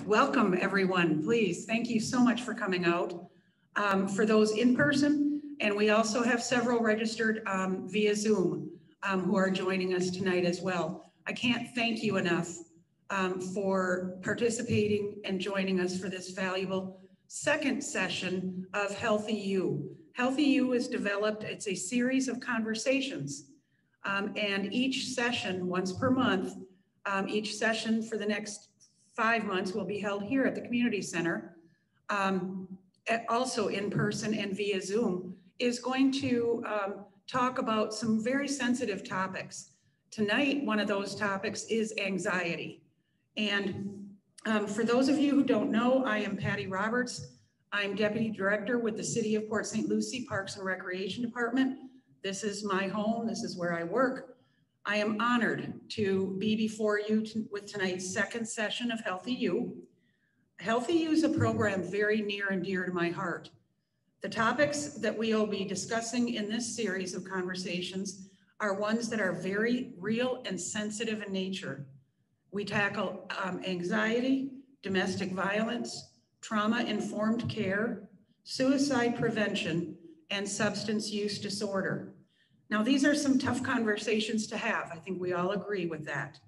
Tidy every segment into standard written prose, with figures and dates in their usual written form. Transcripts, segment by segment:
Welcome, everyone. Please, thank you so much for coming out. For those in person, and we also have several registered via Zoom who are joining us tonight as well. I can't thank you enough for participating and joining us for this valuable second session of HealthyU. HealthyU is developed, it's a series of conversations, and each session, once per month, each session for the next 5 months will be held here at the community center, also in person and via Zoom, is going to talk about some very sensitive topics. Tonight, one of those topics is anxiety. And for those of you who don't know, I am Patty Roberts. I'm Deputy Director with the City of Port St. Lucie Parks and Recreation Department. This is my home, this is where I work. I am honored to be before you with tonight's second session of HealthyU. HealthyU is a program very near and dear to my heart. The topics that we will be discussing in this series of conversations are ones that are very real and sensitive in nature. We tackle anxiety, domestic violence, trauma-informed care, suicide prevention, and substance use disorder. Now, these are some tough conversations to have. I think we all agree with that.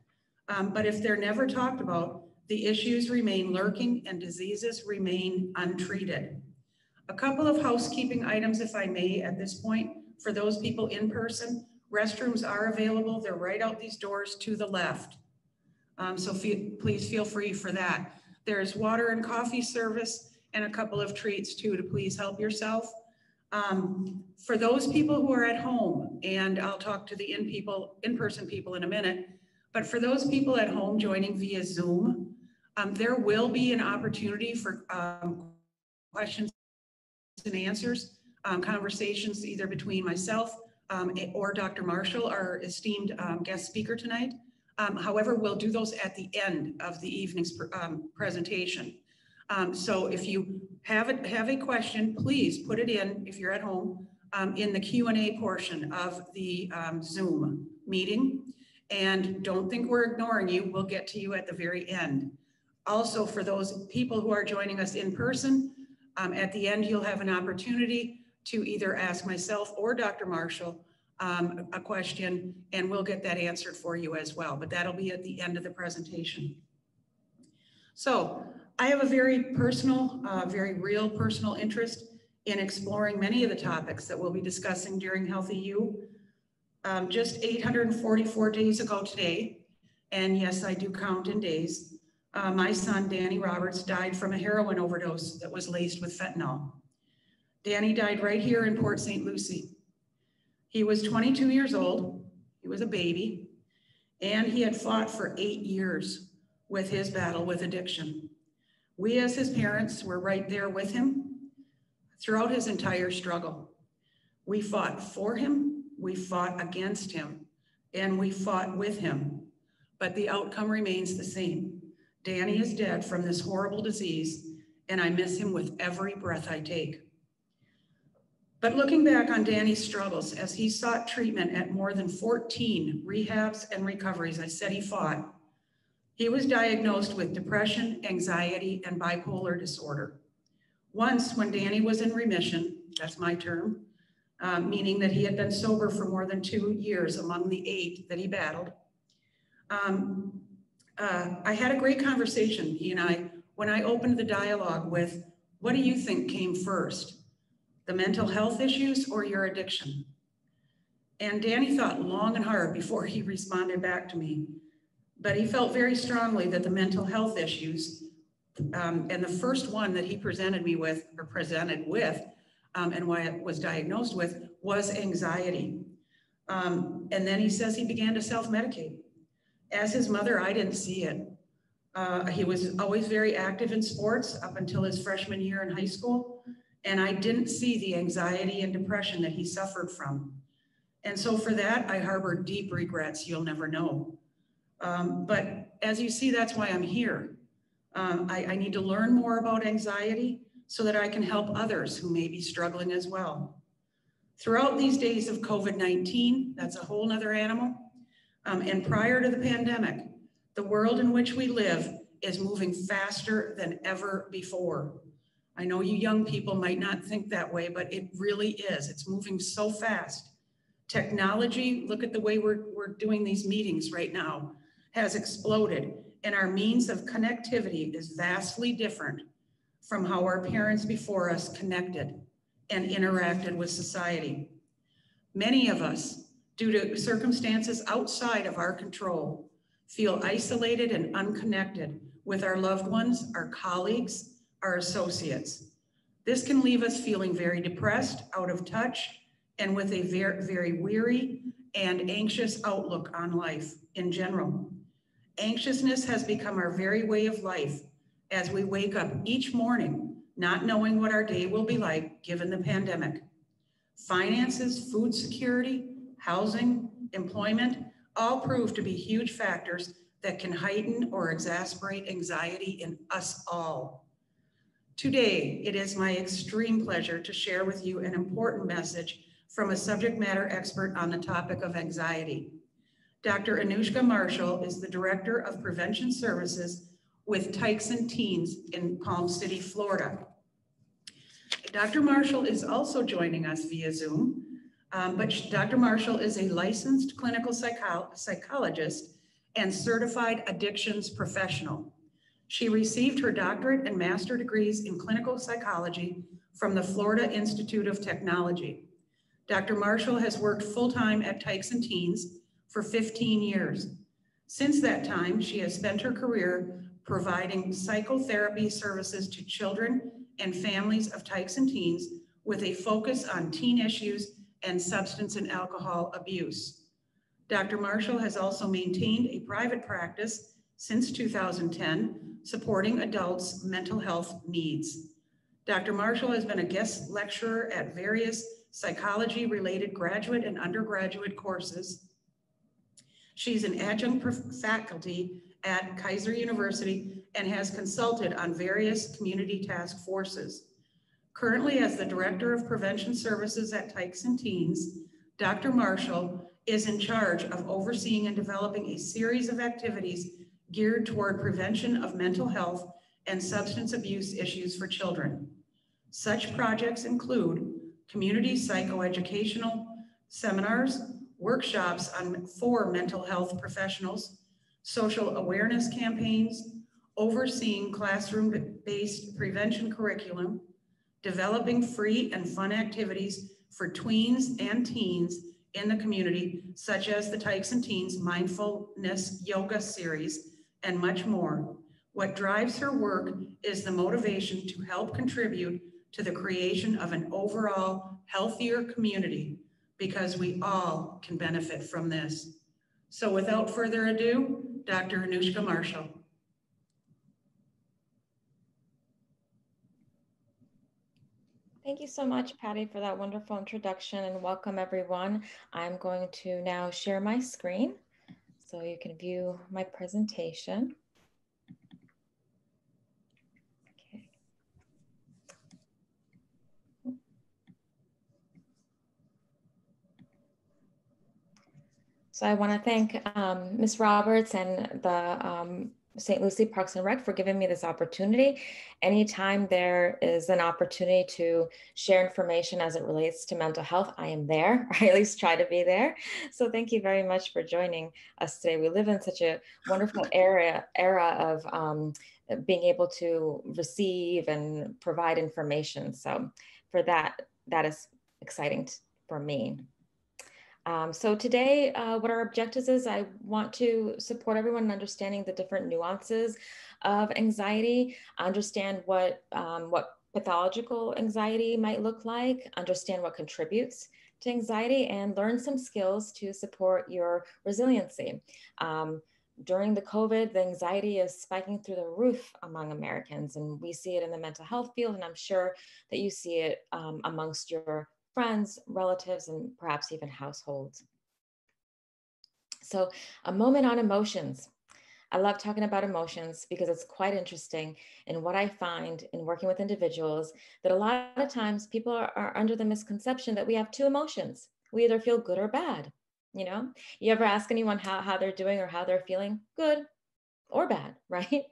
But if they're never talked about, the issues remain lurking and diseases remain untreated. A couple of housekeeping items, if I may, at this point, for those people in person. Restrooms are available. They're right out these doors to the left. So please feel free for that. There's water and coffee service and a couple of treats too to please help yourself. For those people who are at home, and I'll talk to the in-person people in a minute, but for those people at home joining via Zoom, there will be an opportunity for questions and answers, conversations either between myself or Dr. Marshall, our esteemed guest speaker tonight. However, we'll do those at the end of the evening's presentation. So if you have a question, please put it in, if you're at home, in the Q&A portion of the Zoom meeting. And don't think we're ignoring you. We'll get to you at the very end. Also, for those people who are joining us in person, at the end, you'll have an opportunity to either ask myself or Dr. Marshall a question, and we'll get that answered for you as well. But that'll be at the end of the presentation. So I have a very personal, very real personal interest in exploring many of the topics that we'll be discussing during HealthyU. Just 844 days ago today, and yes, I do count in days, my son, Danny Roberts, died from a heroin overdose that was laced with fentanyl. Danny died right here in Port St. Lucie. He was 22 years old, he was a baby, and he had fought for 8 years with his battle with addiction. We as his parents were right there with him throughout his entire struggle. We fought for him, we fought against him, and we fought with him, but the outcome remains the same. Danny is dead from this horrible disease, and I miss him with every breath I take. But looking back on Danny's struggles as he sought treatment at more than 14 rehabs and recoveries, I said he fought, he was diagnosed with depression, anxiety, and bipolar disorder. Once, when Danny was in remission, that's my term, meaning that he had been sober for more than 2 years among the 8 that he battled, I had a great conversation, he and I, when I opened the dialogue with, what do you think came first? The mental health issues or your addiction? And Danny thought long and hard before he responded back to me, but he felt very strongly that the mental health issues, and the first one that he presented with, and why it was diagnosed with, was anxiety. And then he says he began to self-medicate. As his mother, I didn't see it. He was always very active in sports up until his freshman year in high school. And I didn't see the anxiety and depression that he suffered from. And so for that, I harbor deep regrets you'll never know. But as you see, that's why I'm here. I need to learn more about anxiety so that I can help others who may be struggling as well. Throughout these days of COVID-19, that's a whole nother animal. And prior to the pandemic, the world in which we live is moving faster than ever before. I know you young people might not think that way, but it really is. It's moving so fast. Technology, look at the way we're doing these meetings right now, has exploded, and our means of connectivity is vastly different from how our parents before us connected and interacted with society. Many of us, due to circumstances outside of our control, feel isolated and unconnected with our loved ones, our colleagues, our associates. This can leave us feeling very depressed, out of touch, and with a very, very weary and anxious outlook on life in general. Anxiousness has become our very way of life as we wake up each morning not knowing what our day will be like given the pandemic. Finances, food security, housing, employment, all prove to be huge factors that can heighten or exacerbate anxiety in us all. Today, it is my extreme pleasure to share with you an important message from a subject matter expert on the topic of anxiety. Dr. Agnieszka Marshall is the Director of Prevention Services with Tykes Teens in Palm City, Florida. Dr. Marshall is also joining us via Zoom, but Dr. Marshall is a licensed clinical psychologist and certified addictions professional. She received her doctorate and master degrees in clinical psychology from the Florida Institute of Technology. Dr. Marshall has worked full-time at Tykes Teens for 15 years. Since that time, she has spent her career providing psychotherapy services to children and families of Tykes Teens with a focus on teen issues and substance and alcohol abuse. Dr. Marshall has also maintained a private practice since 2010, supporting adults' mental health needs. Dr. Marshall has been a guest lecturer at various psychology-related graduate and undergraduate courses. She's an adjunct faculty at Kaiser University and has consulted on various community task forces. Currently, as the Director of Prevention Services at Tykes Teens, Dr. Marshall is in charge of overseeing and developing a series of activities geared toward prevention of mental health and substance abuse issues for children. Such projects include community psychoeducational seminars, workshops for mental health professionals, social awareness campaigns, overseeing classroom-based prevention curriculum, developing free and fun activities for tweens and teens in the community, such as the Tykes Teens Mindfulness Yoga series, and much more. What drives her work is the motivation to help contribute to the creation of an overall healthier community, because we all can benefit from this. So without further ado, Dr. Agnieszka Marshall. Thank you so much, Patty, for that wonderful introduction, and welcome everyone. I'm going to now share my screen so you can view my presentation. Okay. So I want to thank Ms. Roberts and the St. Lucie Parks and Rec for giving me this opportunity. Anytime there is an opportunity to share information as it relates to mental health, I am there, or I at least try to be there. So thank you very much for joining us today. We live in such a wonderful era of being able to receive and provide information. So for that is exciting for me. So today, what our objectives is, I want to support everyone in understanding the different nuances of anxiety, understand what pathological anxiety might look like, understand what contributes to anxiety, and learn some skills to support your resiliency. During the COVID, the anxiety is spiking through the roof among Americans, and we see it in the mental health field, and I'm sure that you see it amongst your friends, relatives, and perhaps even households. So a moment on emotions. I love talking about emotions because it's quite interesting. And what I find in working with individuals, that a lot of times people are under the misconception that we have two emotions. We either feel good or bad. You ever ask anyone how they're doing or how they're feeling? Good or bad, right?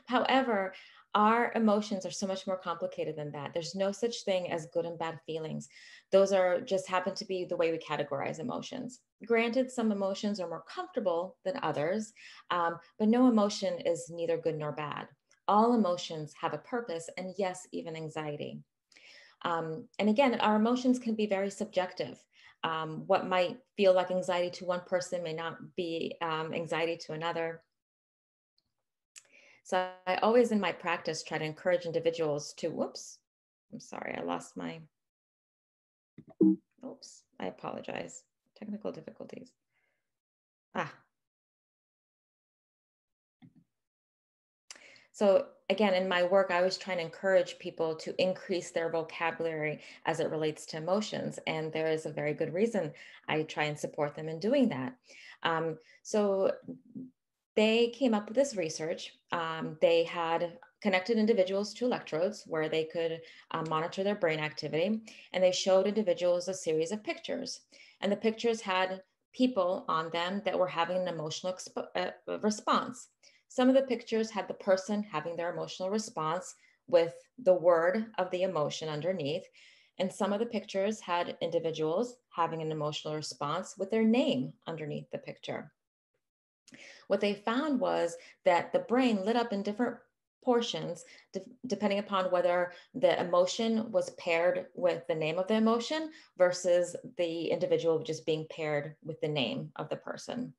However, our emotions are so much more complicated than that. There's no such thing as good and bad feelings. Those are just happen to be the way we categorize emotions. Granted, some emotions are more comfortable than others, but no emotion is neither good nor bad. All emotions have a purpose, and yes, even anxiety. And again, our emotions can be very subjective. What might feel like anxiety to one person may not be anxiety to another. So I always in my practice try to encourage individuals to, whoops, I'm sorry, I lost my, oops, I apologize. Technical difficulties. So again, in my work, I was trying to encourage people to increase their vocabulary as it relates to emotions. And there is a very good reason I try and support them in doing that. So they came up with this research. They had connected individuals to electrodes where they could monitor their brain activity. And they showed individuals a series of pictures. And the pictures had people on them that were having an emotional response. Some of the pictures had the person having their emotional response with the word of the emotion underneath. And some of the pictures had individuals having an emotional response with their name underneath the picture. What they found was that the brain lit up in different portions depending upon whether the emotion was paired with the name of the emotion versus the individual just being paired with the name of the person.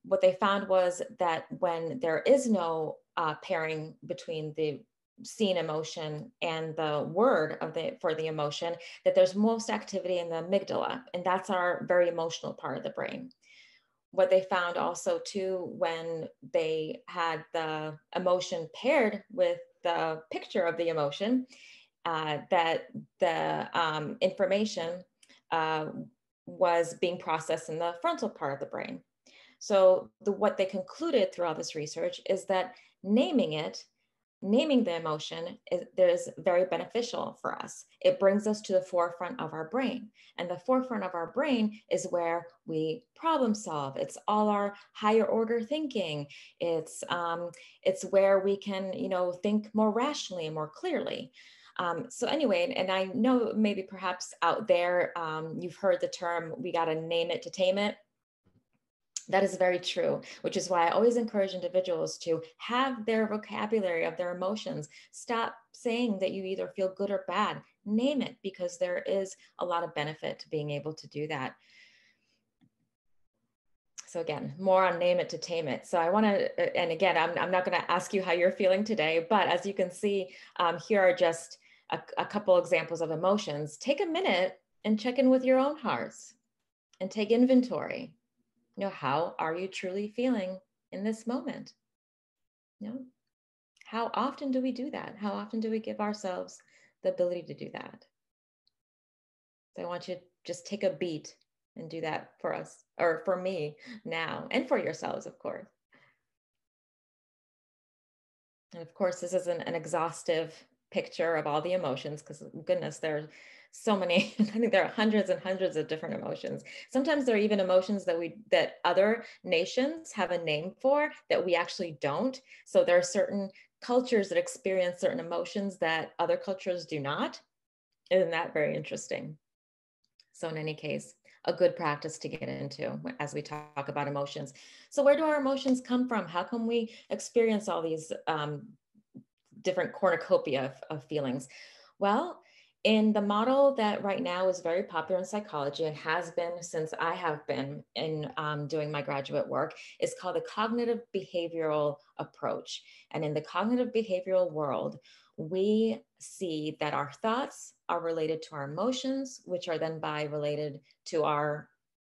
What they found was that when there is no pairing between the seen emotion and the word for the emotion, that there's most activity in the amygdala, and that's our very emotional part of the brain. What they found also too, when they had the emotion paired with the picture of the emotion, that the information was being processed in the frontal part of the brain. So what they concluded throughout this research is that naming the emotion is very beneficial for us. It brings us to the forefront of our brain. And the forefront of our brain is where we problem solve. It's all our higher order thinking. It's where we can, think more rationally and more clearly. So anyway, and I know maybe perhaps out there, you've heard the term, we got to name it to tame it. That is very true, which is why I always encourage individuals to have their vocabulary of their emotions. Stop saying that you either feel good or bad. Name it, because there is a lot of benefit to being able to do that. So again, more on name it to tame it. So I want to, and again, I'm not going to ask you how you're feeling today, but as you can see, here are just a couple examples of emotions. Take a minute and check in with your own hearts and take inventory. How are you truly feeling in this moment? How often do we do that? How often do we give ourselves the ability to do that? So I want you to just take a beat and do that for us, or for me now, and for yourselves, of course. And of course, this isn't an exhaustive picture of all the emotions, because goodness, there's so many. I think there are hundreds and hundreds of different emotions. Sometimes there are even emotions that other nations have a name for that we actually don't. So there are certain cultures that experience certain emotions that other cultures do not. Isn't that very interesting? So in any case, a good practice to get into as we talk about emotions. So where do our emotions come from? How come we experience all these different cornucopia of feelings? Well, in the model that right now is very popular in psychology and has been since I have been in doing my graduate work, is called the cognitive behavioral approach. And in the cognitive behavioral world, we see that our thoughts are related to our emotions, which are then related to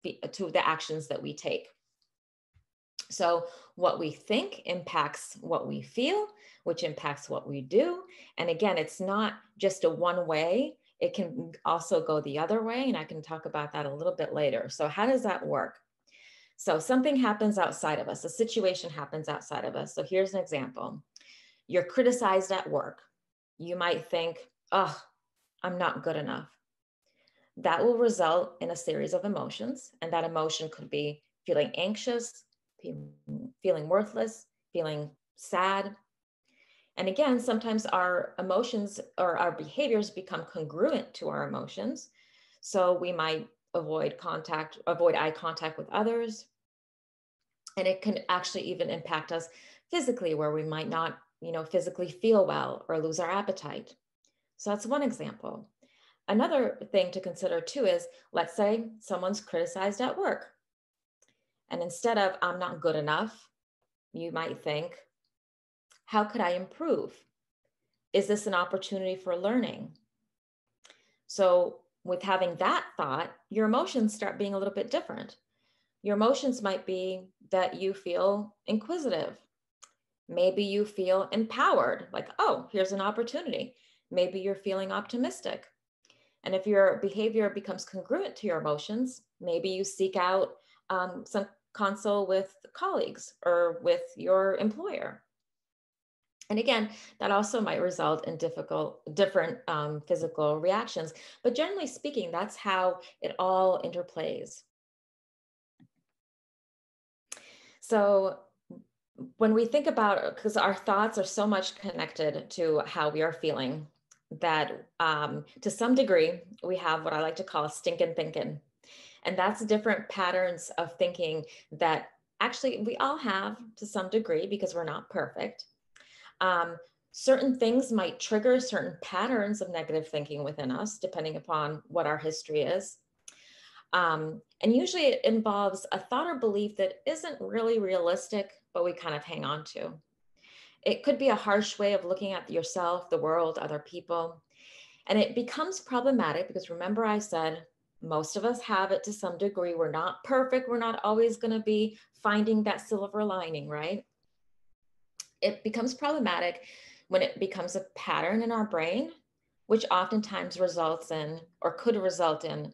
the actions that we take. So what we think impacts what we feel, which impacts what we do. And again, it's not just a one way. It can also go the other way. And I can talk about that a little bit later. So how does that work? So something happens outside of us. A situation happens outside of us. So here's an example. You're criticized at work. You might think, oh, I'm not good enough. That will result in a series of emotions. And that emotion could be feeling anxious, feeling worthless, feeling sad. And again, sometimes our emotions or our behaviors become congruent to our emotions. So we might avoid eye contact with others. And it can actually even impact us physically, where we might not, physically feel well or lose our appetite. So that's one example. Another thing to consider too is, let's say someone's criticized at work. And instead of "I'm not good enough," you might think, "How could I improve? Is this an opportunity for learning?" So with having that thought, your emotions start being a little bit different. Your emotions might be that you feel inquisitive. Maybe you feel empowered, like, "Oh, here's an opportunity." Maybe you're feeling optimistic. And if your behavior becomes congruent to your emotions, maybe you seek out some consult with colleagues or with your employer. And again, that also might result in different physical reactions. But generally speaking, that's how it all interplays. So when we think about, because our thoughts are so much connected to how we are feeling, that to some degree, we have what I like to call stinking thinking. And that's different patterns of thinking that actually we all have to some degree, because we're not perfect. Certain things might trigger certain patterns of negative thinking within us, depending upon what our history is. And usually it involves a thought or belief that isn't really realistic, but we kind of hang on to. It could be a harsh way of looking at yourself, the world, other people. And it becomes problematic because, remember, I said most of us have it to some degree. We're not perfect. We're not always going to be finding that silver lining, right? It becomes problematic when it becomes a pattern in our brain, which oftentimes results in, or could result in,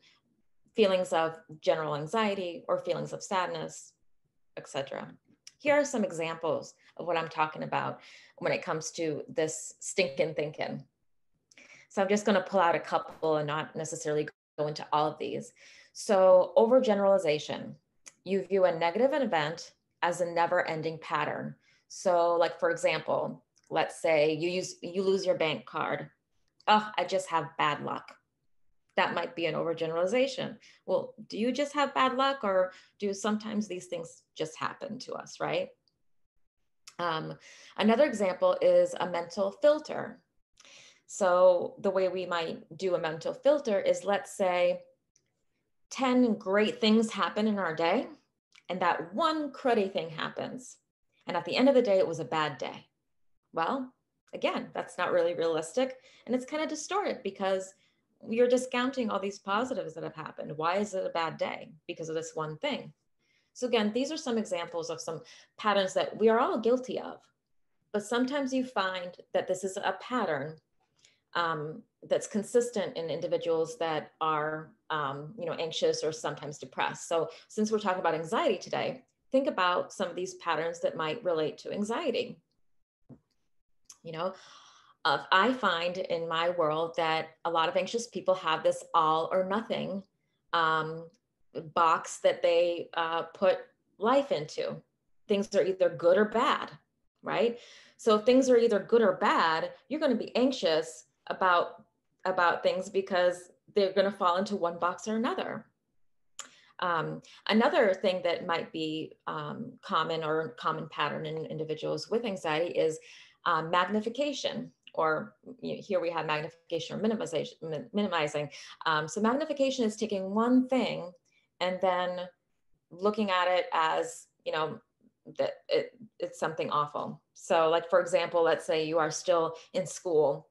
feelings of general anxiety or feelings of sadness, etc. Here are some examples of what I'm talking about when it comes to this stinking thinking. So I'm just going to pull out a couple and not necessarily go into all of these. So overgeneralization. You view a negative event as a never-ending pattern. So, like, for example, let's say you lose your bank card. "Oh, I just have bad luck." That might be an overgeneralization. Well, do you just have bad luck, or do sometimes these things just happen to us, right? Another example is a mental filter. So the way we might do a mental filter is, let's say 10 great things happen in our day, and that one cruddy thing happens. And at the end of the day, it was a bad day. Well, again, that's not really realistic. And it's kind of distorted because you're discounting all these positives that have happened. Why is it a bad day? Because of this one thing. So again, these are some examples of some patterns that we are all guilty of. But sometimes you find that this is a pattern that's consistent in individuals that are, anxious or sometimes depressed. So since we're talking about anxiety today, think about some of these patterns that might relate to anxiety. I find in my world that a lot of anxious people have this all or nothing box that they put life into. Things are either good or bad, right? So if things are either good or bad, you're going to be anxious about things because they're going to fall into one box or another. Another thing that might be common pattern in individuals with anxiety is magnification, or here we have magnification or minimizing. So magnification is taking one thing and then looking at it as, that it's something awful. So like, for example, let's say you are still in school,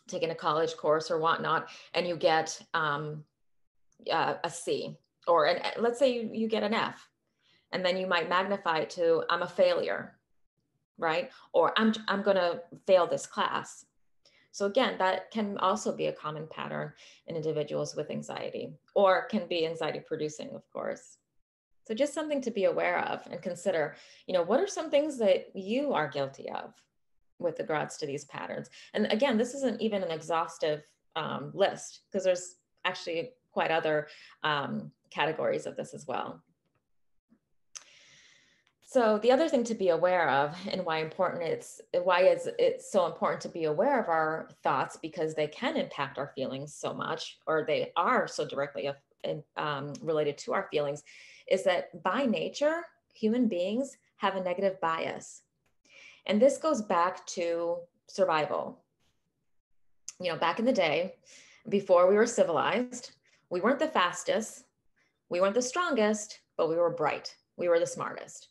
taking a college course or whatnot, and you get a C, or let's say you get an F, and then you might magnify it to "I'm a failure," right? Or I'm going to fail this class. So again, that can also be a common pattern in individuals with anxiety, or can be anxiety producing, of course. So just something to be aware of and consider, what are some things that you are guilty of with regards to these patterns? And again, this isn't even an exhaustive list, because there's actually quite other categories of this as well. So the other thing to be aware of, and why is it so important to be aware of our thoughts, because they can impact our feelings so much, or they are so directly related to our feelings, is that by nature, human beings have a negative bias. And this goes back to survival. You know, back in the day, before we were civilized, we weren't the fastest, we weren't the strongest, but we were bright. We were the smartest.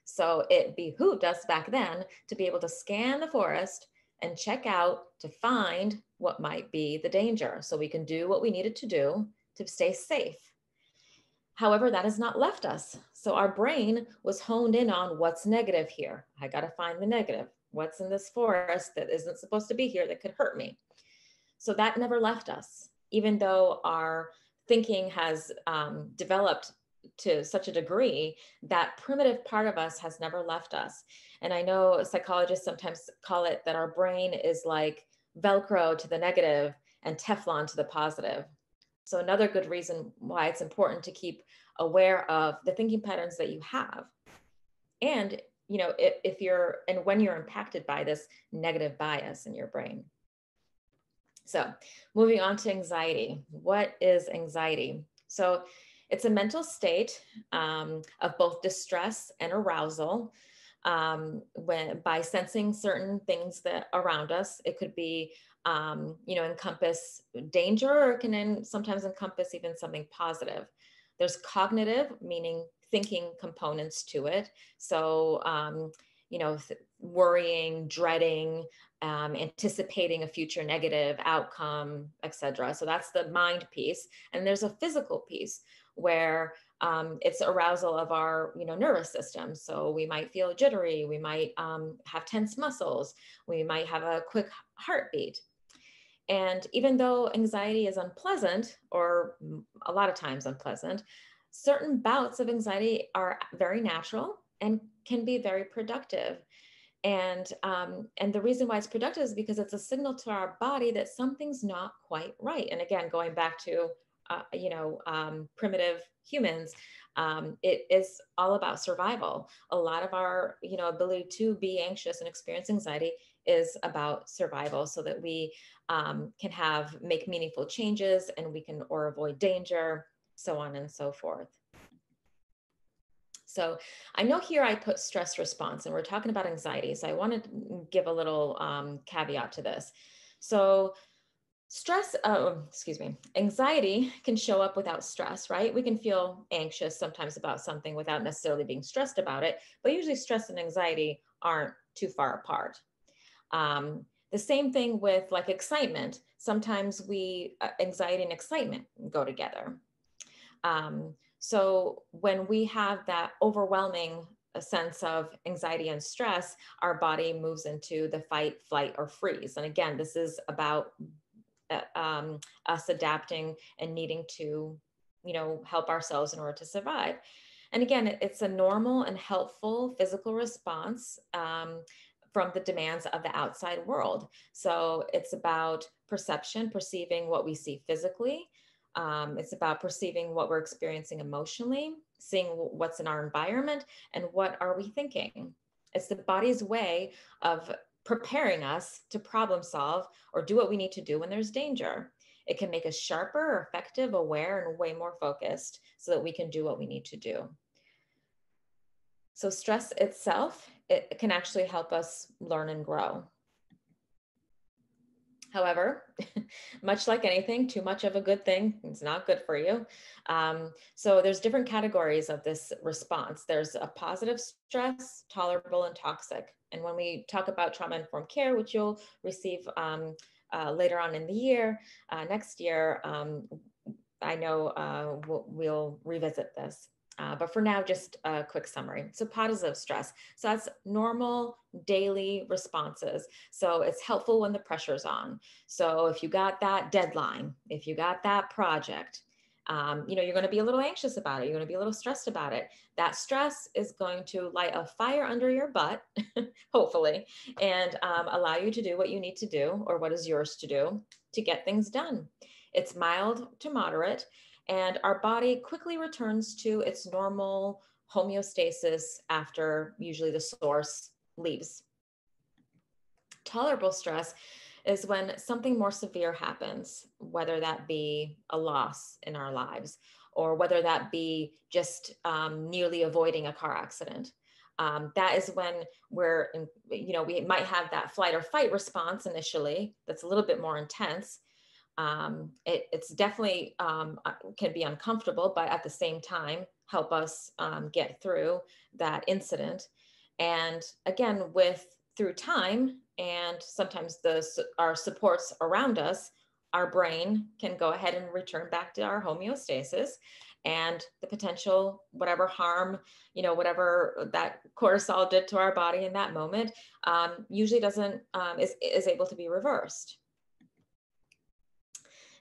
So it behooved us back then to be able to scan the forest and check out to find what might be the danger, so we can do what we needed to do to stay safe. However, that has not left us. So our brain was honed in on what's negative here. I got to find the negative. What's in this forest that isn't supposed to be here that could hurt me? So that never left us, even though our thinking has developed to such a degree, that primitive part of us has never left us. And I know psychologists sometimes call it that our brain is like Velcro to the negative and Teflon to the positive. So another good reason why it's important to keep aware of the thinking patterns that you have. And, you know, if you're, and when you're impacted by this negative bias in your brain. So moving on to anxiety. What is anxiety? So it's a mental state of both distress and arousal by sensing certain things that around us. It could be, you know, encompass danger, or it can sometimes encompass even something positive. There's cognitive, meaning thinking components to it. So, you know, worrying, dreading, anticipating a future negative outcome, etc. So that's the mind piece. And there's a physical piece where it's arousal of our, you know, nervous system. So we might feel jittery, we might have tense muscles, we might have a quick heartbeat. And even though anxiety is unpleasant, or a lot of times unpleasant, certain bouts of anxiety are very natural and can be very productive. And the reason why it's productive is because it's a signal to our body that something's not quite right. And again, going back to, you know, primitive humans, it is all about survival. A lot of our, you know, ability to be anxious and experience anxiety is about survival, so that we can make meaningful changes, and we can, or avoid danger, so on and so forth. So I know here I put stress response, and we're talking about anxiety. So I want to give a little caveat to this. So anxiety can show up without stress, right? We can feel anxious sometimes about something without necessarily being stressed about it, but usually stress and anxiety aren't too far apart. The same thing with like excitement. Sometimes anxiety and excitement go together. So when we have that overwhelming sense of anxiety and stress, our body moves into the fight, flight, or freeze. And again, this is about us adapting and needing to, you know, help ourselves in order to survive. And again, it's a normal and helpful physical response from the demands of the outside world. So it's about perceiving what we see physically. It's about perceiving what we're experiencing emotionally, seeing what's in our environment, and what are we thinking. It's the body's way of preparing us to problem solve or do what we need to do when there's danger. It can make us sharper, effective, aware, and way more focused so that we can do what we need to do. So stress itself, it can actually help us learn and grow. However, much like anything, too much of a good thing is not good for you. So there's different categories of this response. There's a positive stress, tolerable, and toxic. And when we talk about trauma-informed care, which you'll receive later on in the year, next year, I know we'll revisit this. But for now, just a quick summary. So positive stress. So that's normal daily responses. So it's helpful when the pressure's on. So if you got that deadline, if you got that project, you know, you're going to be a little anxious about it. You're going to be a little stressed about it. That stress is going to light a fire under your butt, hopefully, and allow you to do what you need to do, or what is yours to do, to get things done. It's mild to moderate, and our body quickly returns to its normal homeostasis after usually the source leaves. Tolerable stress is when something more severe happens, whether that be a loss in our lives, or whether that be just nearly avoiding a car accident. That is when we're, we might have that flight or fight response initially that's a little bit more intense. It's definitely can be uncomfortable, but at the same time, help us get through that incident. And again, through time and sometimes our supports around us, our brain can go ahead and return back to our homeostasis, and the potential, whatever harm, whatever that cortisol did to our body in that moment, usually is able to be reversed.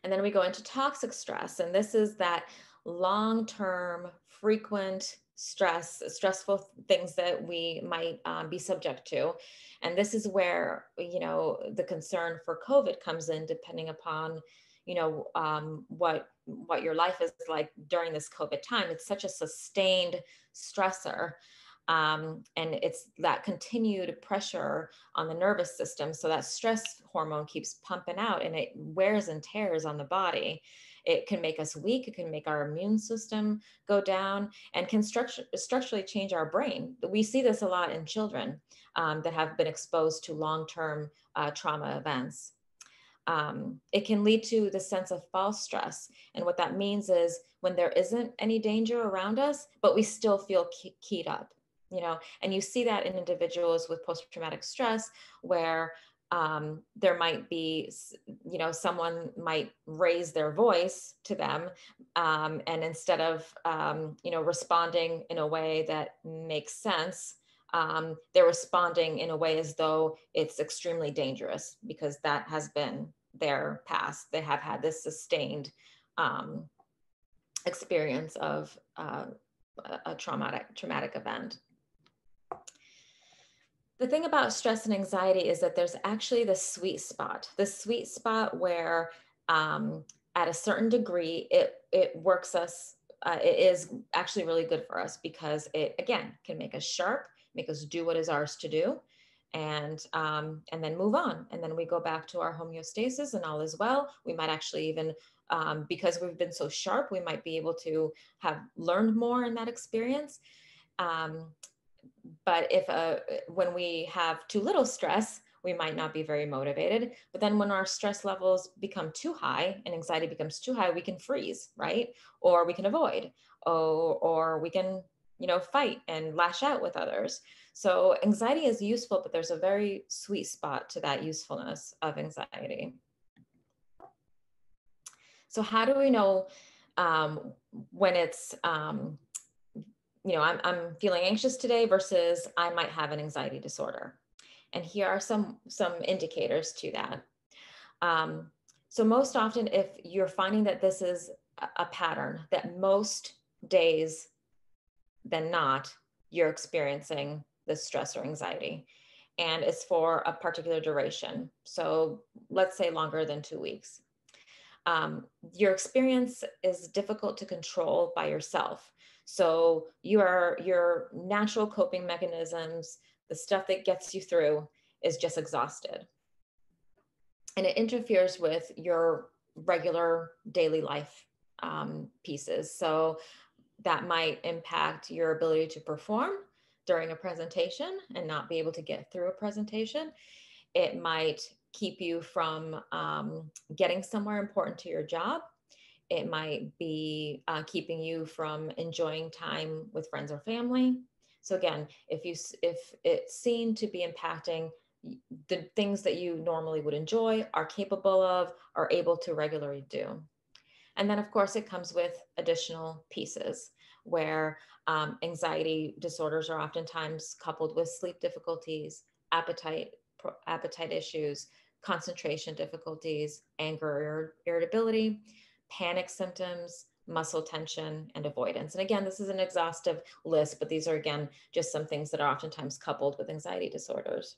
And then we go into toxic stress, and this is that long-term, frequent stressful things that we might be subject to. And this is where, the concern for COVID comes in, depending upon, what your life is like during this COVID time. It's such a sustained stressor. And it's that continued pressure on the nervous system. So that stress hormone keeps pumping out, and it wears and tears on the body. It can make us weak. It can make our immune system go down, and can structurally change our brain. We see this a lot in children that have been exposed to long-term trauma events. It can lead to the sense of false stress. And what that means is when there isn't any danger around us, but we still feel keyed up, and you see that in individuals with post-traumatic stress, where there might be, someone might raise their voice to them, and instead of, responding in a way that makes sense, they're responding in a way as though it's extremely dangerous, because that has been their past. They have had this sustained experience of a traumatic event. The thing about stress and anxiety is that there's actually the sweet spot where at a certain degree, it works us, it is actually really good for us, because it, again, can make us sharp, make us do what is ours to do, and then move on. And then we go back to our homeostasis and all is well. We might actually even, because we've been so sharp, we might be able to have learned more in that experience. But when we have too little stress, we might not be very motivated. But then when our stress levels become too high and anxiety becomes too high, we can freeze, right? Or we can avoid, or we can, fight and lash out with others. So anxiety is useful, but there's a very sweet spot to that usefulness of anxiety. So how do we know when it's, I'm feeling anxious today versus I might have an anxiety disorder? And here are some indicators to that. So most often, if you're finding that this is a pattern, that most days than not, you're experiencing this stress or anxiety, and it's for a particular duration. So let's say longer than 2 weeks. Your experience is difficult to control by yourself. So your natural coping mechanisms, the stuff that gets you through, is just exhausted. And it interferes with your regular daily life pieces. So that might impact your ability to perform during a presentation and not be able to get through a presentation. It might keep you from getting somewhere important to your job. It might be keeping you from enjoying time with friends or family. So again, if it seemed to be impacting the things that you normally would enjoy, are capable of, are able to regularly do. And then of course it comes with additional pieces where anxiety disorders are oftentimes coupled with sleep difficulties, appetite issues, concentration difficulties, anger, irritability, panic symptoms, muscle tension, and avoidance. And again, this is an exhaustive list, but these are, again, just some things that are oftentimes coupled with anxiety disorders.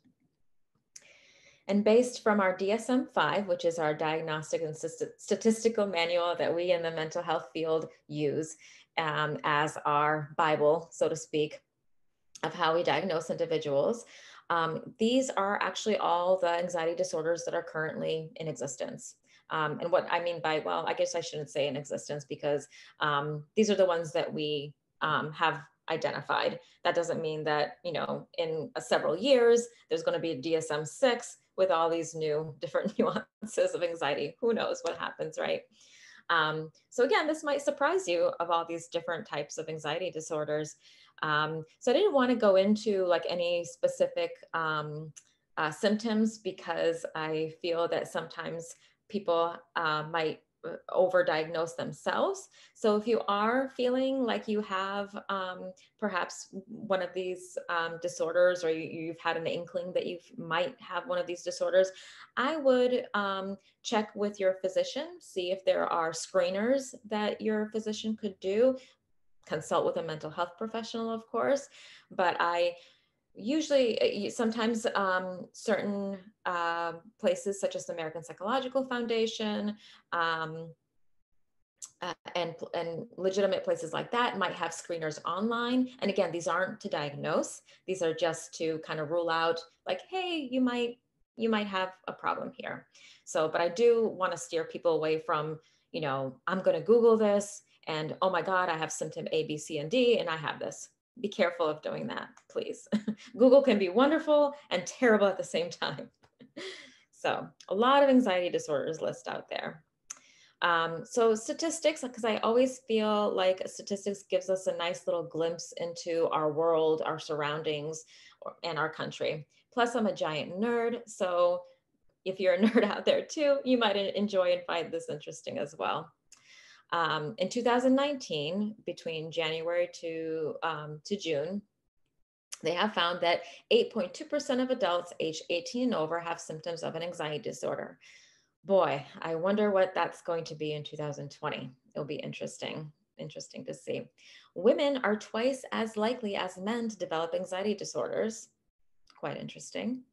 And based from our DSM-5, which is our diagnostic and statistical manual that we in the mental health field use, as our Bible, so to speak, of how we diagnose individuals. These are actually all the anxiety disorders that are currently in existence. And what I mean by, well, I guess I shouldn't say in existence, because these are the ones that we have identified. That doesn't mean that, you know, in several years, there's going to be a DSM-6 with all these new different nuances of anxiety. Who knows what happens, right? So again, this might surprise you of all these different types of anxiety disorders. So I didn't want to go into like any specific symptoms, because I feel that sometimes people might overdiagnose themselves. So if you are feeling like you have perhaps one of these disorders, or you've had an inkling that you might have one of these disorders, I would check with your physician, see if there are screeners that your physician could do. Consult with a mental health professional, of course, but I usually, sometimes certain places such as the American Psychological Foundation and legitimate places like that might have screeners online. And again, these aren't to diagnose. These are just to kind of rule out like, hey, you might have a problem here. So, but I do want to steer people away from, you know, I'm going to Google this and, oh my God, I have symptom A, B, C, and D, and I have this. Be careful of doing that, please. Google can be wonderful and terrible at the same time. So a lot of anxiety disorders list out there. So statistics, because I always feel like statistics gives us a nice little glimpse into our world, our surroundings, and our country. Plus, I'm a giant nerd. So if you're a nerd out there too, you might enjoy and find this interesting as well. In 2019, between January to June, they have found that 8.2% of adults aged 18 and over have symptoms of an anxiety disorder. Boy, I wonder what that's going to be in 2020. It'll be interesting to see. Women are twice as likely as men to develop anxiety disorders. Quite interesting.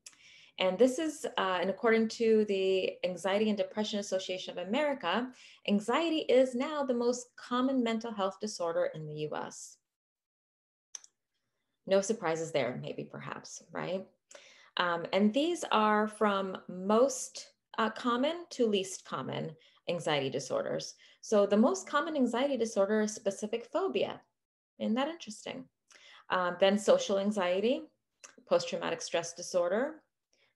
And this is, and according to the Anxiety and Depression Association of America, anxiety is now the most common mental health disorder in the US. No surprises there, maybe perhaps, right? And these are from most common to least common anxiety disorders. So the most common anxiety disorder is specific phobia. Isn't that interesting? Then social anxiety, post-traumatic stress disorder,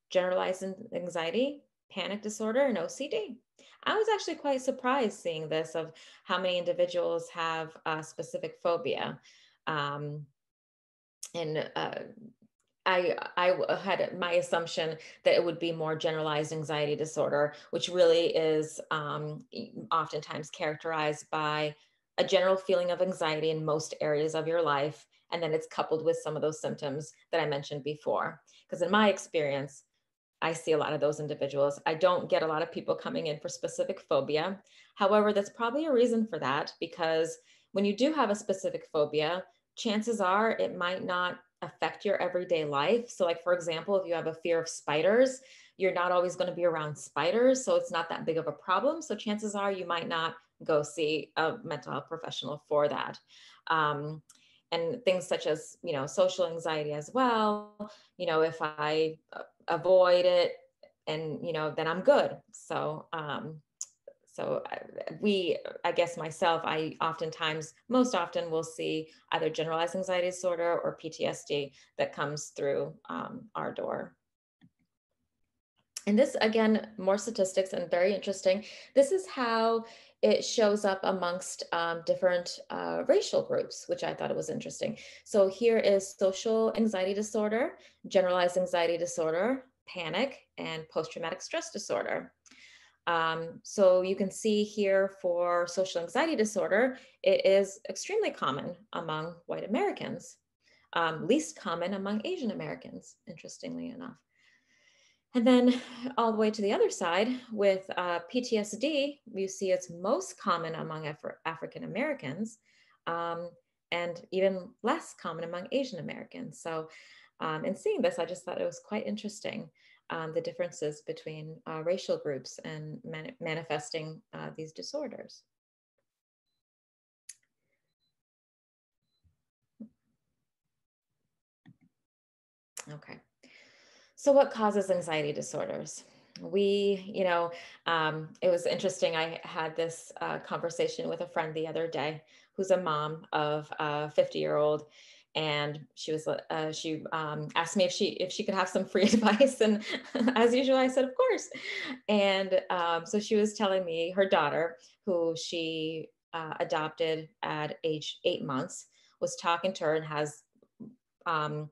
generalized anxiety, panic disorder, and OCD. I was actually quite surprised seeing this, of how many individuals have a specific phobia. I had my assumption that it would be more generalized anxiety disorder, which really is oftentimes characterized by a general feeling of anxiety in most areas of your life. And then it's coupled with some of those symptoms that I mentioned before. Because in my experience, I see a lot of those individuals. I don't get a lot of people coming in for specific phobia. However, that's probably a reason for that, because when you do have a specific phobia, chances are it might not affect your everyday life. So like, for example, if you have a fear of spiders, you're not always going to be around spiders. So it's not that big of a problem. So chances are you might not go see a mental health professional for that. And things such as, you know, social anxiety as well. You know, if I avoid it, and, you know, then I'm good. So, I guess myself, I oftentimes, most often will see either generalized anxiety disorder or PTSD that comes through our door. And this, again, more statistics and very interesting. This is how it shows up amongst different racial groups, which I thought it was interesting. So here is social anxiety disorder, generalized anxiety disorder, panic, and post-traumatic stress disorder. So you can see here for social anxiety disorder, it is extremely common among white Americans, least common among Asian Americans, interestingly enough. And then all the way to the other side with PTSD, you see it's most common among African Americans, and even less common among Asian Americans. So in seeing this, I just thought it was quite interesting, the differences between racial groups and manifesting these disorders. Okay. So what causes anxiety disorders? It was interesting. I had this conversation with a friend the other day who's a mom of a 50-year-old. And she asked me if she could have some free advice. And as usual, I said, of course. And so she was telling me her daughter, who she adopted at age 8 months, was talking to her and has um,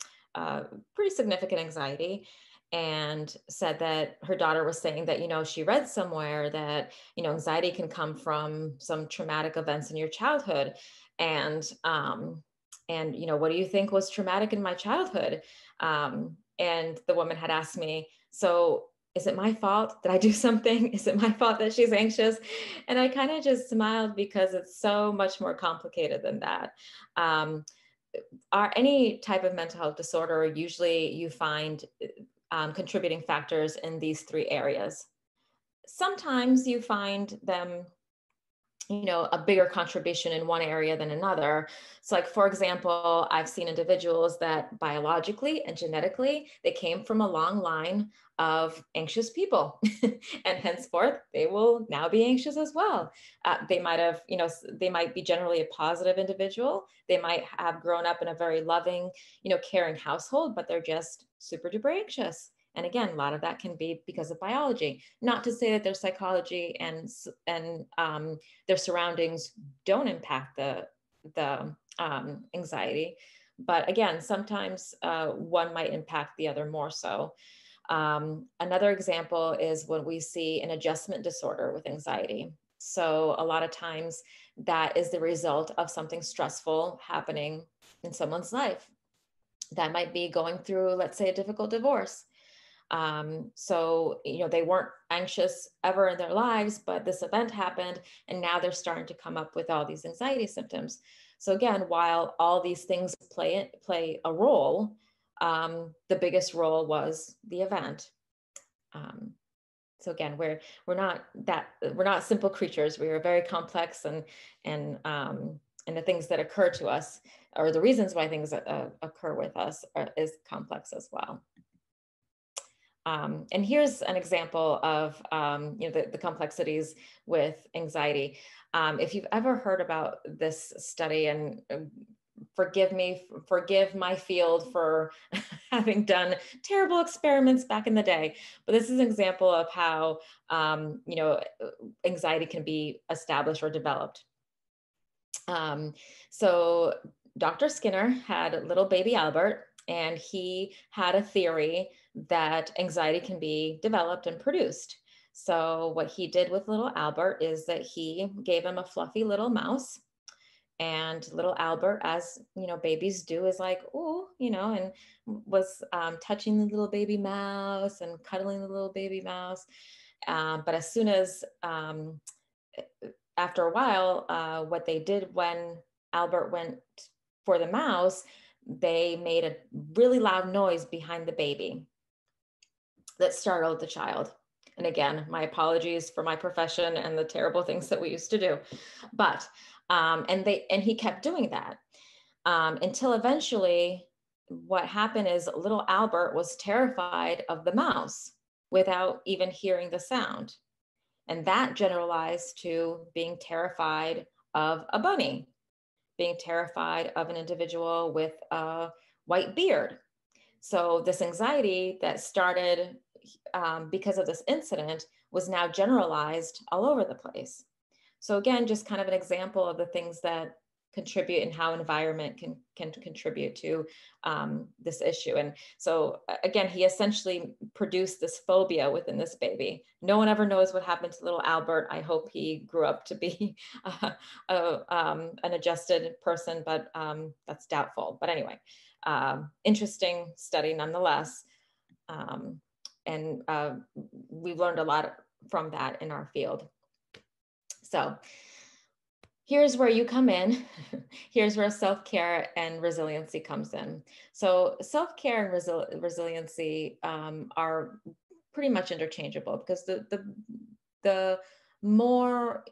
pretty significant anxiety, and said that her daughter was saying that, she read somewhere that, anxiety can come from some traumatic events in your childhood. And what do you think was traumatic in my childhood? And the woman had asked me, so is it my fault? Did I do something? Is it my fault that she's anxious? And I kind of just smiled, because it's so much more complicated than that. Any type of mental health disorder, usually you find contributing factors in these 3 areas. Sometimes you find them, a bigger contribution in one area than another. So like, for example, I've seen individuals that biologically and genetically, they came from a long line of anxious people and henceforth they will now be anxious as well. They might have, they might be generally a positive individual. They might have grown up in a very loving, caring household, but they're just super duper anxious. And again, a lot of that can be because of biology. Not to say that their psychology and their surroundings don't impact the anxiety, but again, sometimes one might impact the other more so. Another example is when we see an adjustment disorder with anxiety. So a lot of times that is the result of something stressful happening in someone's life. That might be going through, let's say, a difficult divorce. So, they weren't anxious ever in their lives, but this event happened and now they're starting to come up with all these anxiety symptoms. So again, while all these things play a role, the biggest role was the event. So again, we're not simple creatures. We are very complex, and the things that occur to us, or the reasons why things occur with us, is complex as well. And here's an example of the complexities with anxiety. If you've ever heard about this study, and forgive my field for having done terrible experiments back in the day, but this is an example of how anxiety can be established or developed. So Dr. Skinner had little baby Albert, and he had a theory that anxiety can be developed and produced. So what he did with little Albert is that he gave him a fluffy little mouse, and little Albert, as babies do, is like, oh, and was touching the little baby mouse and cuddling the little baby mouse. But as soon as, after a while, what they did when Albert went for the mouse, they made a really loud noise behind the baby that startled the child. And again, my apologies for my profession and the terrible things that we used to do. But, and he kept doing that until eventually what happened is little Albert was terrified of the mouse without even hearing the sound. And that generalized to being terrified of a bunny, being terrified of an individual with a white beard. So this anxiety that started because of this incident was now generalized all over the place. So again, just kind of an example of the things that contribute and how environment can contribute to this issue. And so again, he essentially produced this phobia within this baby. No one ever knows what happened to little Albert. I hope he grew up to be an adjusted person, but that's doubtful. But anyway, interesting study nonetheless. And we've learned a lot from that in our field. So here's where you come in. Here's where self-care and resiliency comes in. So self-care and resiliency are pretty much interchangeable, because the more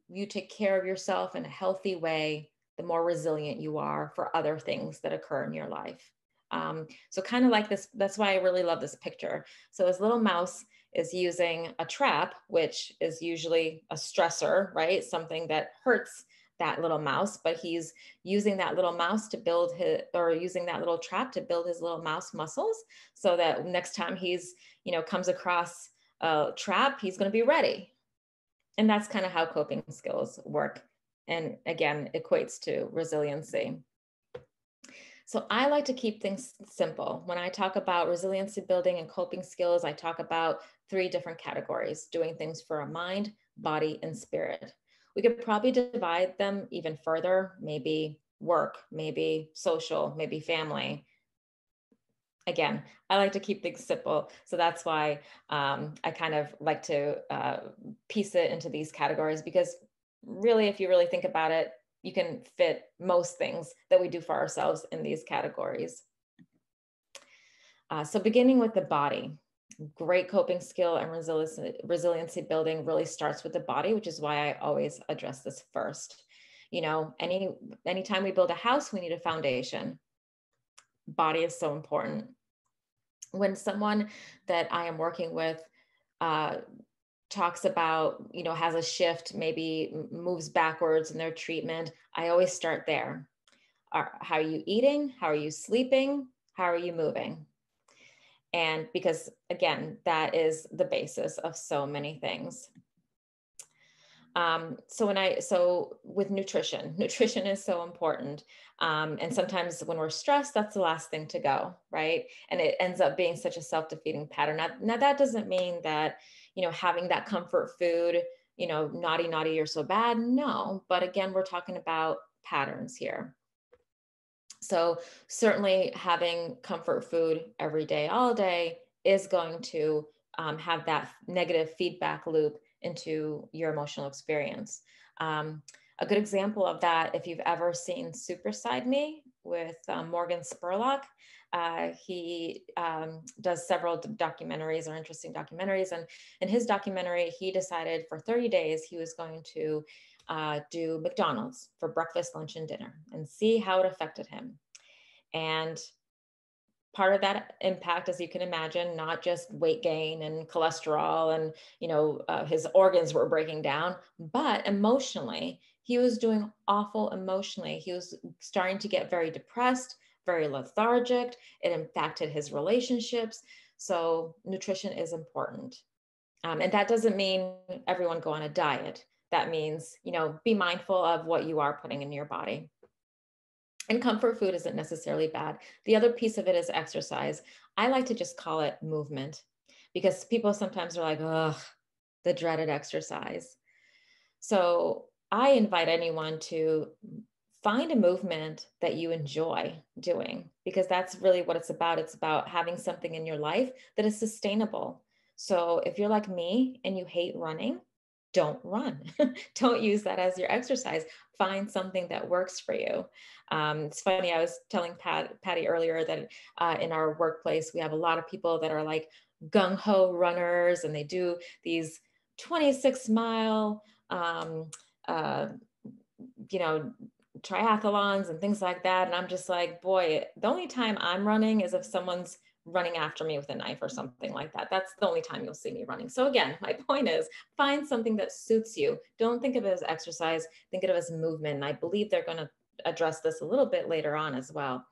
you take care of yourself in a healthy way, the more resilient you are for other things that occur in your life. So kind of like this, that's why I really love this picture. So his little mouse is using a trap, which is usually a stressor, right? Something that hurts that little mouse, but he's using that little mouse to build his, or using that little trap to build his little mouse muscles, so that next time he's, comes across a trap, he's going to be ready. And that's kind of how coping skills work. And again, equates to resiliency. So I like to keep things simple. When I talk about resiliency building and coping skills, I talk about 3 different categories: doing things for a mind, body, and spirit. We could probably divide them even further, maybe work, maybe social, maybe family. Again, I like to keep things simple. So that's why I kind of like to piece it into these categories, because really, if you really think about it, you can fit most things that we do for ourselves in these categories. So beginning with the body, great coping skill and resiliency building really starts with the body, which is why I always address this first. Anytime we build a house, we need a foundation. Body is so important. When someone that I am working with talks about, has a shift, maybe moves backwards in their treatment, I always start there. How are you eating? How are you sleeping? How are you moving? And because that is the basis of so many things. So with nutrition is so important. And sometimes when we're stressed, that's the last thing to go, right? And it ends up being such a self-defeating pattern. Now that doesn't mean that, having that comfort food, naughty, you're so bad. No, but again, we're talking about patterns here. So certainly having comfort food every day, all day, is going to have that negative feedback loop into your emotional experience. A good example of that, if you've ever seen Superside Me with Morgan Spurlock, he does several documentaries, or interesting documentaries. And in his documentary, he decided for 30 days, he was going to do McDonald's for breakfast, lunch, and dinner, and see how it affected him. And part of that impact, as you can imagine, not just weight gain and cholesterol and, his organs were breaking down, but emotionally, he was doing awful emotionally. He was starting to get very depressed, very lethargic. It impacted his relationships. So nutrition is important. And that doesn't mean everyone go on a diet. That means, be mindful of what you are putting in your body. And comfort food isn't necessarily bad. The other piece of it is exercise. I like to just call it movement, because people sometimes are like, ugh, the dreaded exercise. So I invite anyone to find a movement that you enjoy doing, because that's really what it's about. It's about having something in your life that is sustainable. So if you're like me and you hate running, don't run. Don't use that as your exercise. Find something that works for you. It's funny, I was telling Patty earlier that in our workplace, we have a lot of people that are like gung-ho runners, and they do these 26-mile, triathlons and things like that. And I'm just like, boy, the only time I'm running is if someone's running after me with a knife or something like that. That's the only time you'll see me running. So again, my point is, find something that suits you. Don't think of it as exercise, think of it as movement. And I believe they're going to address this a little bit later on as well,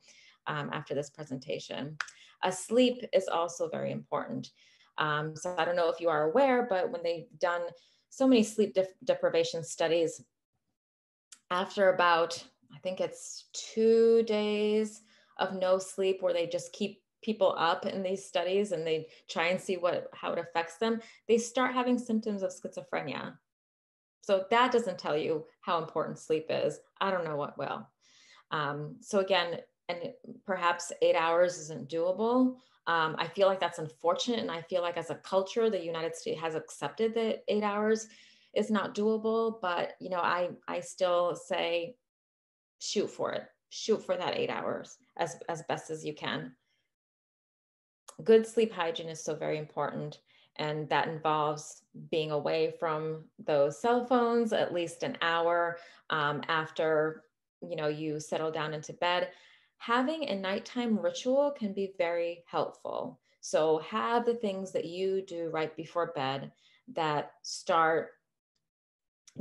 after this presentation. Sleep is also very important. So I don't know if you are aware, but when they've done so many sleep deprivation studies, after about, I think it's 2 days of no sleep, where they just keep people up in these studies and they try and see how it affects them, they start having symptoms of schizophrenia. So that doesn't tell you how important sleep is. I don't know what will. So again, and perhaps 8 hours isn't doable. I feel like that's unfortunate. And I feel like as a culture, the United States has accepted that 8 hours is not doable. But, I still say, shoot for it. Shoot for that 8 hours as best as you can. Good sleep hygiene is so very important. And that involves being away from those cell phones at least an hour after, you settle down into bed. having a nighttime ritual can be very helpful. So have the things that you do right before bed that start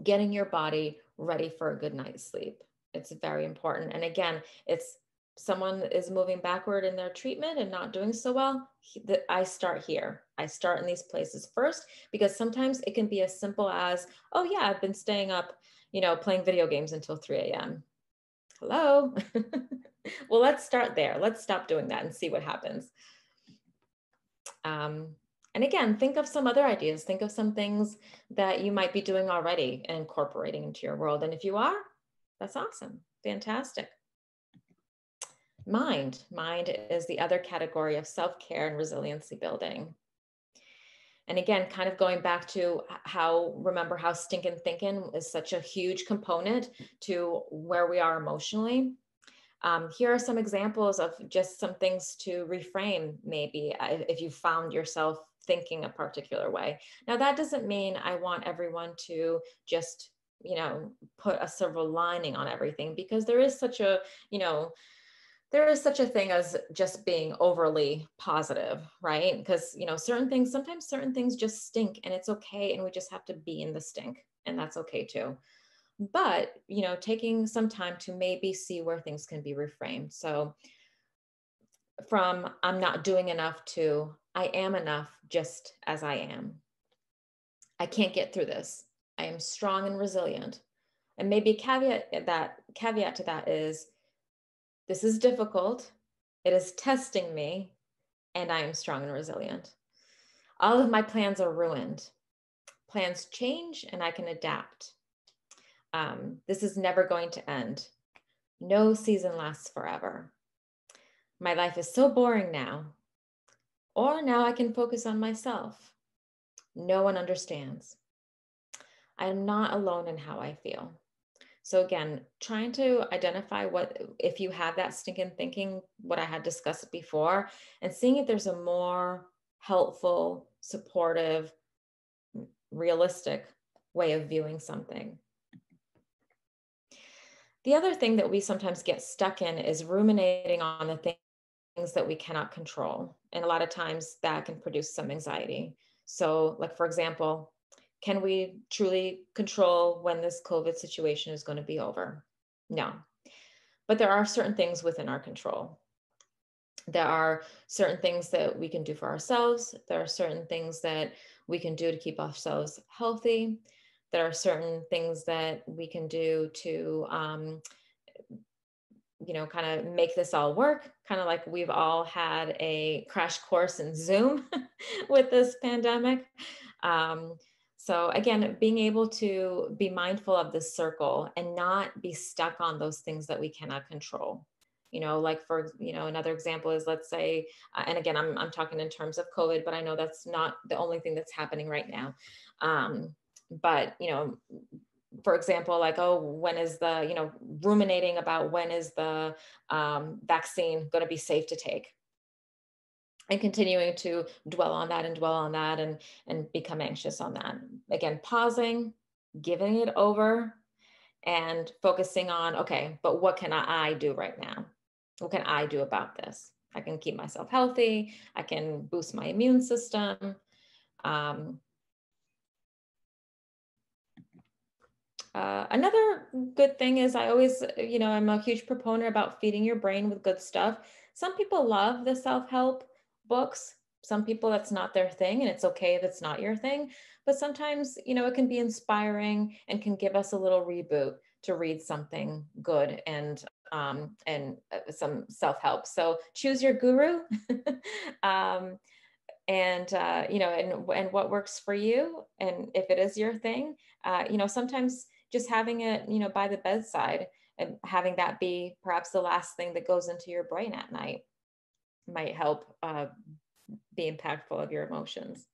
getting your body ready for a good night's sleep. It's very important. And again, it's someone is moving backward in their treatment and not doing so well, I start here. I start in these places first, because sometimes it can be as simple as, oh yeah, I've been staying up, playing video games until 3 a.m. Hello. Well, let's start there. Let's stop doing that and see what happens. And again, think of some other ideas. Think of some things that you might be doing already and incorporating into your world. And if you are, that's awesome. Fantastic. Mind is the other category of self-care and resiliency building. And again, kind of going back to remember how stinking thinking is such a huge component to where we are emotionally. Here are some examples of just some things to reframe, maybe if you found yourself thinking a particular way. Now, that doesn't mean I want everyone to just, put a silver lining on everything, because there is such a, there is such a thing as just being overly positive, right? Because, sometimes certain things just stink, and it's okay. And we just have to be in the stink, and that's okay too. But, taking some time to maybe see where things can be reframed. So from I'm not doing enough to I am enough just as I am. I can't get through this. I am strong and resilient. And maybe a caveat to that is, this is difficult. It is testing me, and I am strong and resilient. All of my plans are ruined. Plans change, and I can adapt. This is never going to end. No season lasts forever. My life is so boring now. Or now I can focus on myself. No one understands. I am not alone in how I feel. So again, trying to identify if you have that stinking thinking, what I had discussed before, and seeing if there's a more helpful, supportive, realistic way of viewing something. The other thing that we sometimes get stuck in is ruminating on the things that we cannot control. And a lot of times that can produce some anxiety. So like, for example, can we truly control when this COVID situation is going to be over? No. But there are certain things within our control. There are certain things that we can do for ourselves. There are certain things that we can do to keep ourselves healthy. There are certain things that we can do to, kind of make this all work. Kind of like we've all had a crash course in Zoom with this pandemic. So again, being able to be mindful of this circle and not be stuck on those things that we cannot control. Like for, another example is, let's say, and again, I'm talking in terms of COVID, but I know that's not the only thing that's happening right now. But, for example, like, oh, when is the, ruminating about when is the vaccine going to be safe to take? And continuing to dwell on that and become anxious on that. Again, pausing, giving it over, and focusing on, okay, but what can I do right now? What can I do about this? I can keep myself healthy. I can boost my immune system. Another good thing is I always, I'm a huge proponent about feeding your brain with good stuff. Some people love the self-help books. Some people, that's not their thing, and it's okay if it's not your thing. But sometimes, it can be inspiring and can give us a little reboot to read something good and some self-help. So choose your guru. And what works for you. And if it is your thing, sometimes just having it, by the bedside and having that be perhaps the last thing that goes into your brain at night might help be impactful of your emotions.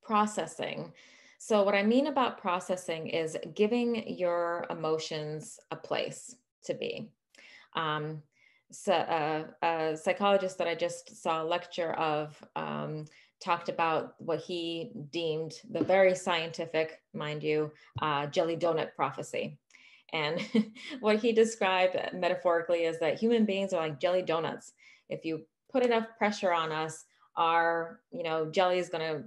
Processing. So what I mean about processing is giving your emotions a place to be. So a psychologist that I just saw a lecture of talked about what he deemed the very scientific, mind you, jelly donut prophecy. And what he described metaphorically is that human beings are like jelly donuts. If you put enough pressure on us, our, jelly is going to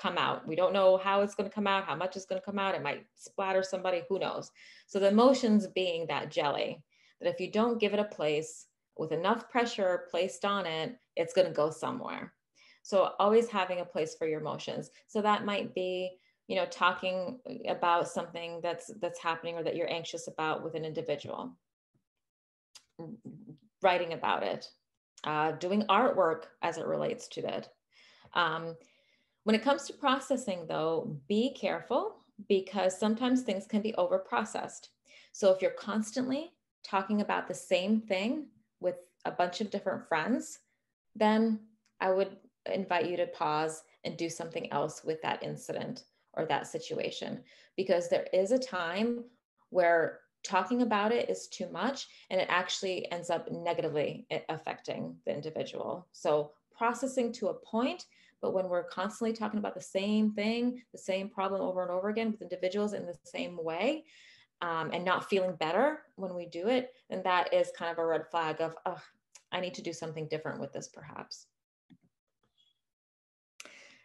come out. We don't know how it's going to come out, how much is going to come out. It might splatter somebody, who knows? So the emotions being that jelly, that if you don't give it a place with enough pressure placed on it, it's going to go somewhere. So always having a place for your emotions. So that might be, talking about something that's happening or that you're anxious about with an individual, writing about it, doing artwork as it relates to that. When it comes to processing though, be careful, because sometimes things can be over processed. So if you're constantly talking about the same thing with a bunch of different friends, then I would invite you to pause and do something else with that incident or that situation, because there is a time where talking about it is too much and it actually ends up negatively affecting the individual. So processing to a point, but when we're constantly talking about the same thing, the same problem over and over again with individuals in the same way, and not feeling better when we do it, then that is kind of a red flag of, oh, I need to do something different with this perhaps.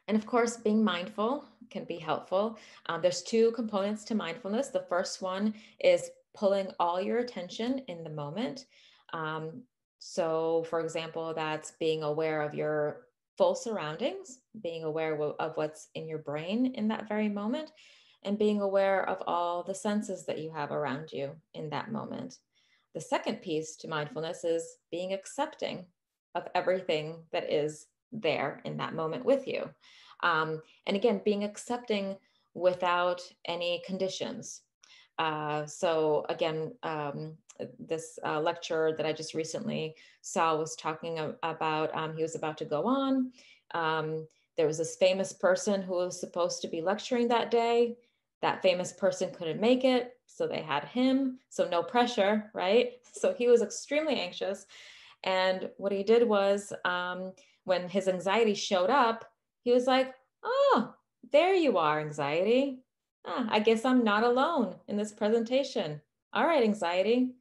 And of course, being mindful can be helpful. There's two components to mindfulness. The first one is pulling all your attention in the moment. So for example, that's being aware of your full surroundings, being aware of what's in your brain in that very moment, and being aware of all the senses that you have around you in that moment. The second piece to mindfulness is being accepting of everything that is there in that moment with you. And again, being accepting without any conditions. So again, this lecturer that I just recently saw was talking about, he was about to go on. There was this famous person who was supposed to be lecturing that day. That famous person couldn't make it, so they had him, so no pressure, right? So he was extremely anxious. And what he did was, when his anxiety showed up, he was like, oh, there you are, anxiety. I guess I'm not alone in this presentation. All right, anxiety,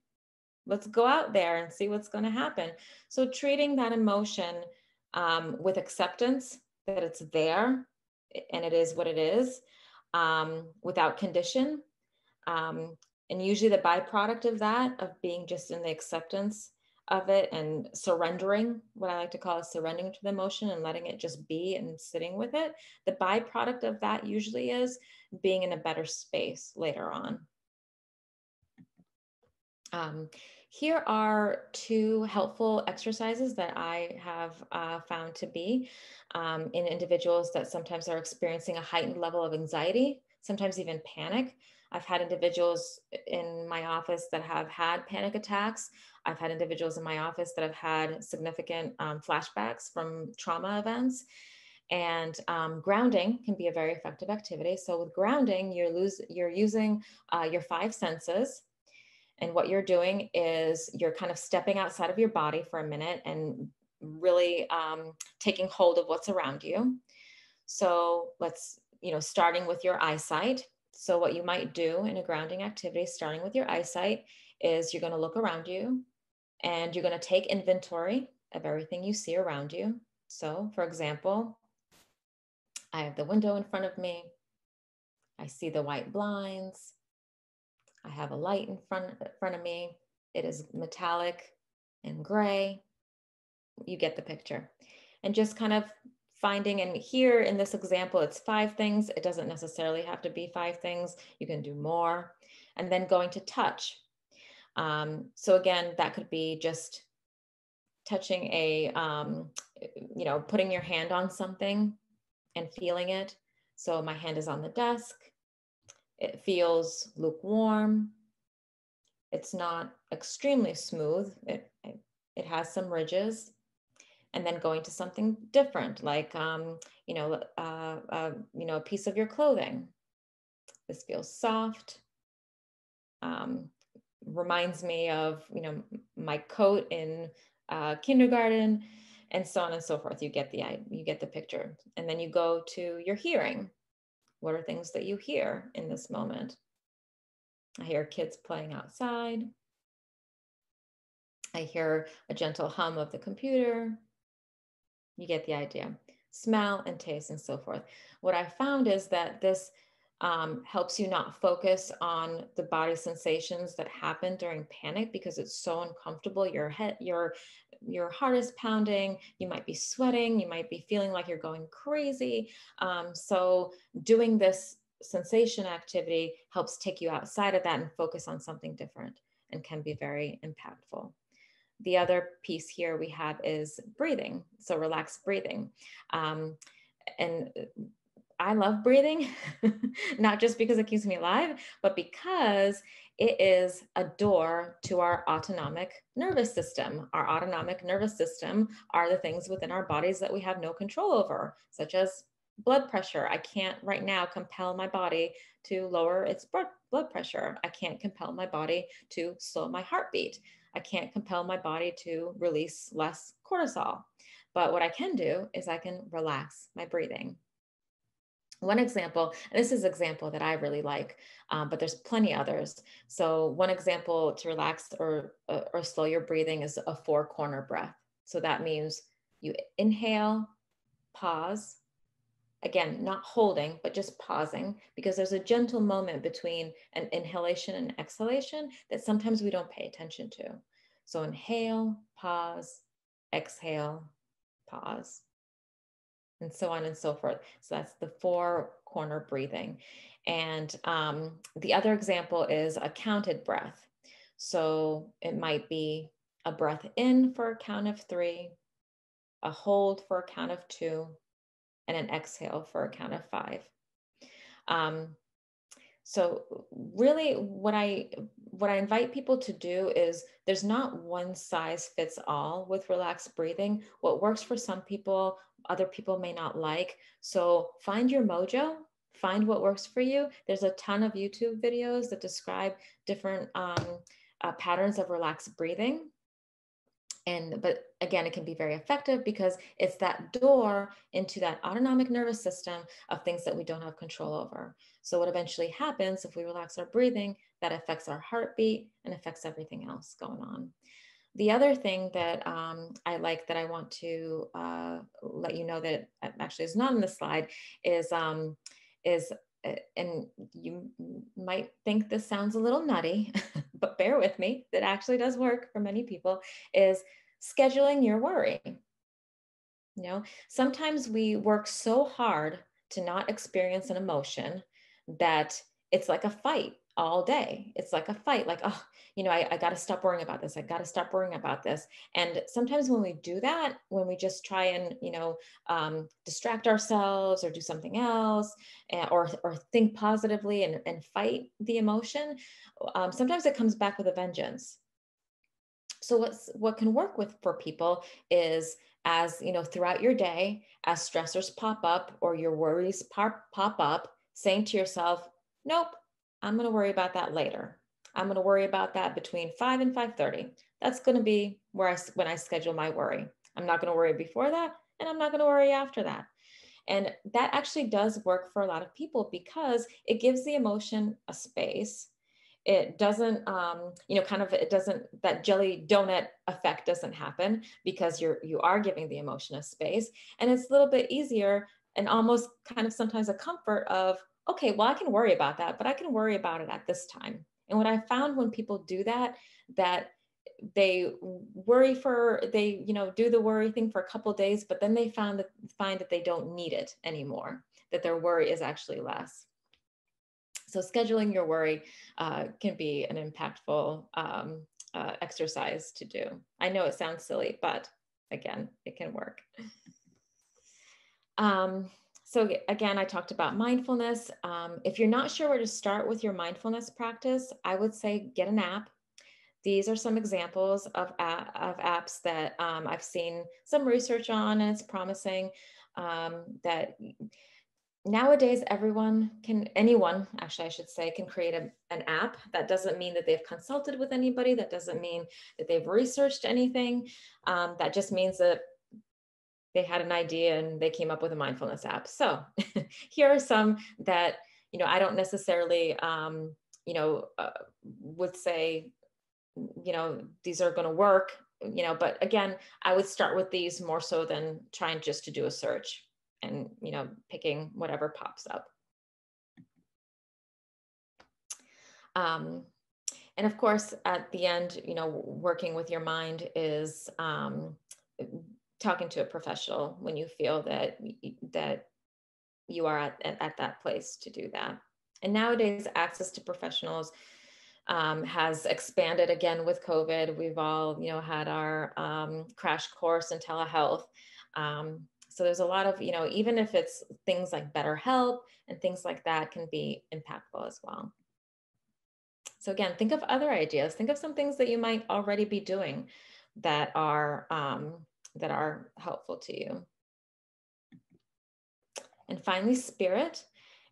let's go out there and see what's going to happen. So treating that emotion with acceptance that it's there and it is what it is, without condition. And usually the byproduct of that, of being just in the acceptance of it and surrendering, what I like to call is surrendering to the emotion and letting it just be and sitting with it. The byproduct of that usually is being in a better space later on. Here are two helpful exercises that I have found to be in individuals that sometimes are experiencing a heightened level of anxiety, sometimes even panic. I've had individuals in my office that have had panic attacks. I've had individuals in my office that have had significant flashbacks from trauma events. And grounding can be a very effective activity. So with grounding, you're using your 5 senses. And what you're doing is you're kind of stepping outside of your body for a minute and really taking hold of what's around you. So let's, starting with your eyesight. So what you might do in a grounding activity, starting with your eyesight, is you're going to look around you and you're going to take inventory of everything you see around you. So for example, I have the window in front of me. I see the white blinds. I have a light in front of me. It is metallic and gray. You get the picture. And just kind of finding, and here in this example, it's 5 things. It doesn't necessarily have to be 5 things. You can do more. And then going to touch. So again, that could be just touching putting your hand on something and feeling it. So my hand is on the desk. It feels lukewarm. It's not extremely smooth. It has some ridges. And then going to something different, like a piece of your clothing. This feels soft. Reminds me of my coat in kindergarten, and so on and so forth. You get the picture. And then you go to your hearing. What are things that you hear in this moment? I hear kids playing outside. I hear a gentle hum of the computer. You get the idea. Smell and taste and so forth. What I found is that this helps you not focus on the body sensations that happen during panic because it's so uncomfortable. Your heart is pounding. You might be sweating. You might be feeling like you're going crazy. So doing this sensation activity helps take you outside of that and focus on something different, and can be very impactful. The other piece here we have is breathing. So relaxed breathing. And I love breathing, not just because it keeps me alive, but because it is a door to our autonomic nervous system. Our autonomic nervous system are the things within our bodies that we have no control over, such as blood pressure. I can't right now compel my body to lower its blood pressure. I can't compel my body to slow my heartbeat. I can't compel my body to release less cortisol. But what I can do is I can relax my breathing. One example, and this is an example that I really like, but there's plenty others. So one example to relax or slow your breathing is a 4-corner breath. So that means you inhale, pause. Again, not holding, but just pausing, because there's a gentle moment between an inhalation and exhalation that sometimes we don't pay attention to. So inhale, pause, exhale, pause, and so on and so forth. So that's the 4-corner breathing. And the other example is a counted breath. So it might be a breath in for a count of 3, a hold for a count of 2, and an exhale for a count of 5. So really what I invite people to do is, there's not one size fits all with relaxed breathing. What works for some people, other people may not like. So find your mojo, find what works for you. There's a ton of YouTube videos that describe different patterns of relaxed breathing. But again, it can be very effective because it's that door into that autonomic nervous system of things that we don't have control over. So what eventually happens if we relax our breathing, that affects our heartbeat and affects everything else going on. The other thing that I like, that I want to let you know that actually is not on the slide, is and you might think this sounds a little nutty, but bear with me, that actually does work for many people, is scheduling your worry. You know, sometimes we work so hard to not experience an emotion that it's like a fight all day. It's like a fight, like, oh, you know, I got to stop worrying about this. I got to stop worrying about this. And sometimes when we do that, when we just try and, you know, distract ourselves or do something else, or think positively and fight the emotion, sometimes it comes back with a vengeance. So what can work for people is, as you know, throughout your day, as stressors pop up or your worries pop up, saying to yourself, nope, I'm going to worry about that later. I'm going to worry about that between 5 and 5:30. That's going to be when I schedule my worry. I'm not going to worry before that, and I'm not going to worry after that. And that actually does work for a lot of people because it gives the emotion a space. It doesn't, you know, kind of, it doesn't, that jelly donut effect doesn't happen because you are giving the emotion a space. And it's a little bit easier and almost kind of sometimes a comfort of, okay, well, I can worry about that, but I can worry about it at this time. And what I found when people do that they worry they, you know, do the worry thing for a couple of days, but then they find that they don't need it anymore, that their worry is actually less. So scheduling your worry can be an impactful exercise to do. I know it sounds silly, but again, it can work. So again, I talked about mindfulness. If you're not sure where to start with your mindfulness practice, I would say get an app. These are some examples of apps that I've seen some research on, and it's promising that nowadays anyone, actually I should say, can create an app. That doesn't mean that they've consulted with anybody. That doesn't mean that they've researched anything. That just means that they had an idea and they came up with a mindfulness app. So here are some that, you know, I don't necessarily would say, these are going to work, but again, I would start with these more so than trying just to do a search and, picking whatever pops up. And of course, at the end, working with your mind is talking to a professional when you feel that you are at that place to do that. And nowadays, access to professionals has expanded again with COVID. We've all, had our crash course in telehealth. So there's a lot of, even if it's things like BetterHelp and things like that can be impactful as well. So again, think of other ideas. Think of some things that you might already be doing that are helpful to you. And finally, spirit.